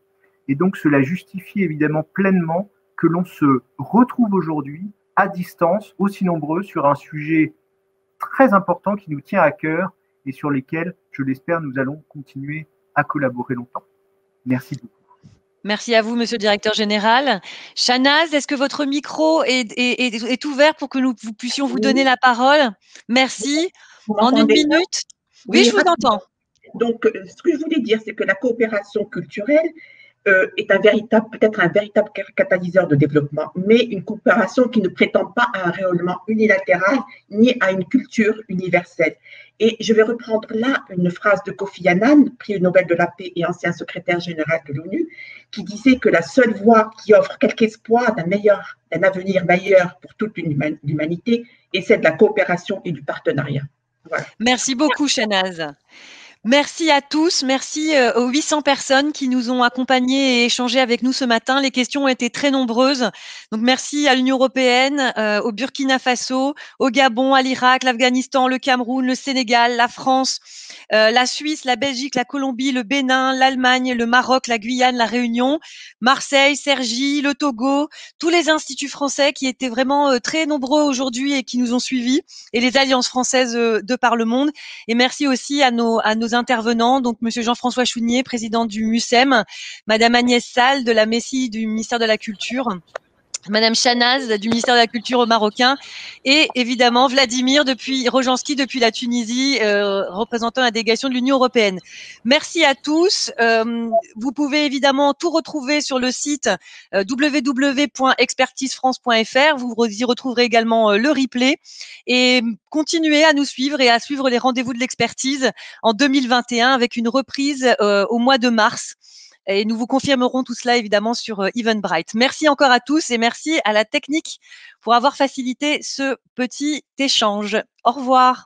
G: et donc cela justifie évidemment pleinement que l'on se retrouve aujourd'hui à distance, aussi nombreux, sur un sujet très important qui nous tient à cœur et sur lesquels, je l'espère, nous allons continuer à collaborer longtemps. Merci beaucoup.
A: Merci à vous, Monsieur le Directeur Général. Chanaz, est-ce que votre micro est ouvert pour que nous puissions vous donner la parole? Merci. En une minute. Oui, je vous entends.
E: Donc, ce que je voulais dire, c'est que la coopération culturelle est peut-être un véritable catalyseur de développement, mais une coopération qui ne prétend pas à un rayonnement unilatéral ni à une culture universelle. Et je vais reprendre là une phrase de Kofi Annan, prix Nobel de la paix et ancien secrétaire général de l'ONU, qui disait que la seule voie qui offre quelque espoir d'un avenir meilleur pour toute l'humanité est celle de la coopération et du partenariat. Voilà.
A: Merci beaucoup, Chanaz. Merci à tous, merci aux 800 personnes qui nous ont accompagnés et échangé avec nous ce matin. Les questions ont été très nombreuses. Donc merci à l'Union européenne, au Burkina Faso, au Gabon, à l'Irak, l'Afghanistan, le Cameroun, le Sénégal, la France, la Suisse, la Belgique, la Colombie, le Bénin, l'Allemagne, le Maroc, la Guyane, la Réunion, Marseille, Cergy, le Togo, tous les instituts français qui étaient vraiment très nombreux aujourd'hui et qui nous ont suivis, et les alliances françaises de par le monde. Et merci aussi à nos intervenants, donc Monsieur Jean-François Chounier, président du MUSEM, Madame Agnès Sall de la MESSI du ministère de la Culture, Madame Chanaz du ministère de la Culture marocain, et évidemment Vladimir Rojanski depuis la Tunisie, représentant la délégation de l'Union européenne. Merci à tous. Vous pouvez évidemment tout retrouver sur le site www.expertisefrance.fr. Vous y retrouverez également le replay, et continuez à nous suivre et à suivre les rendez-vous de l'expertise en 2021 avec une reprise au mois de mars. Et nous vous confirmerons tout cela évidemment sur Eventbrite. Merci encore à tous et merci à la technique pour avoir facilité ce petit échange. Au revoir.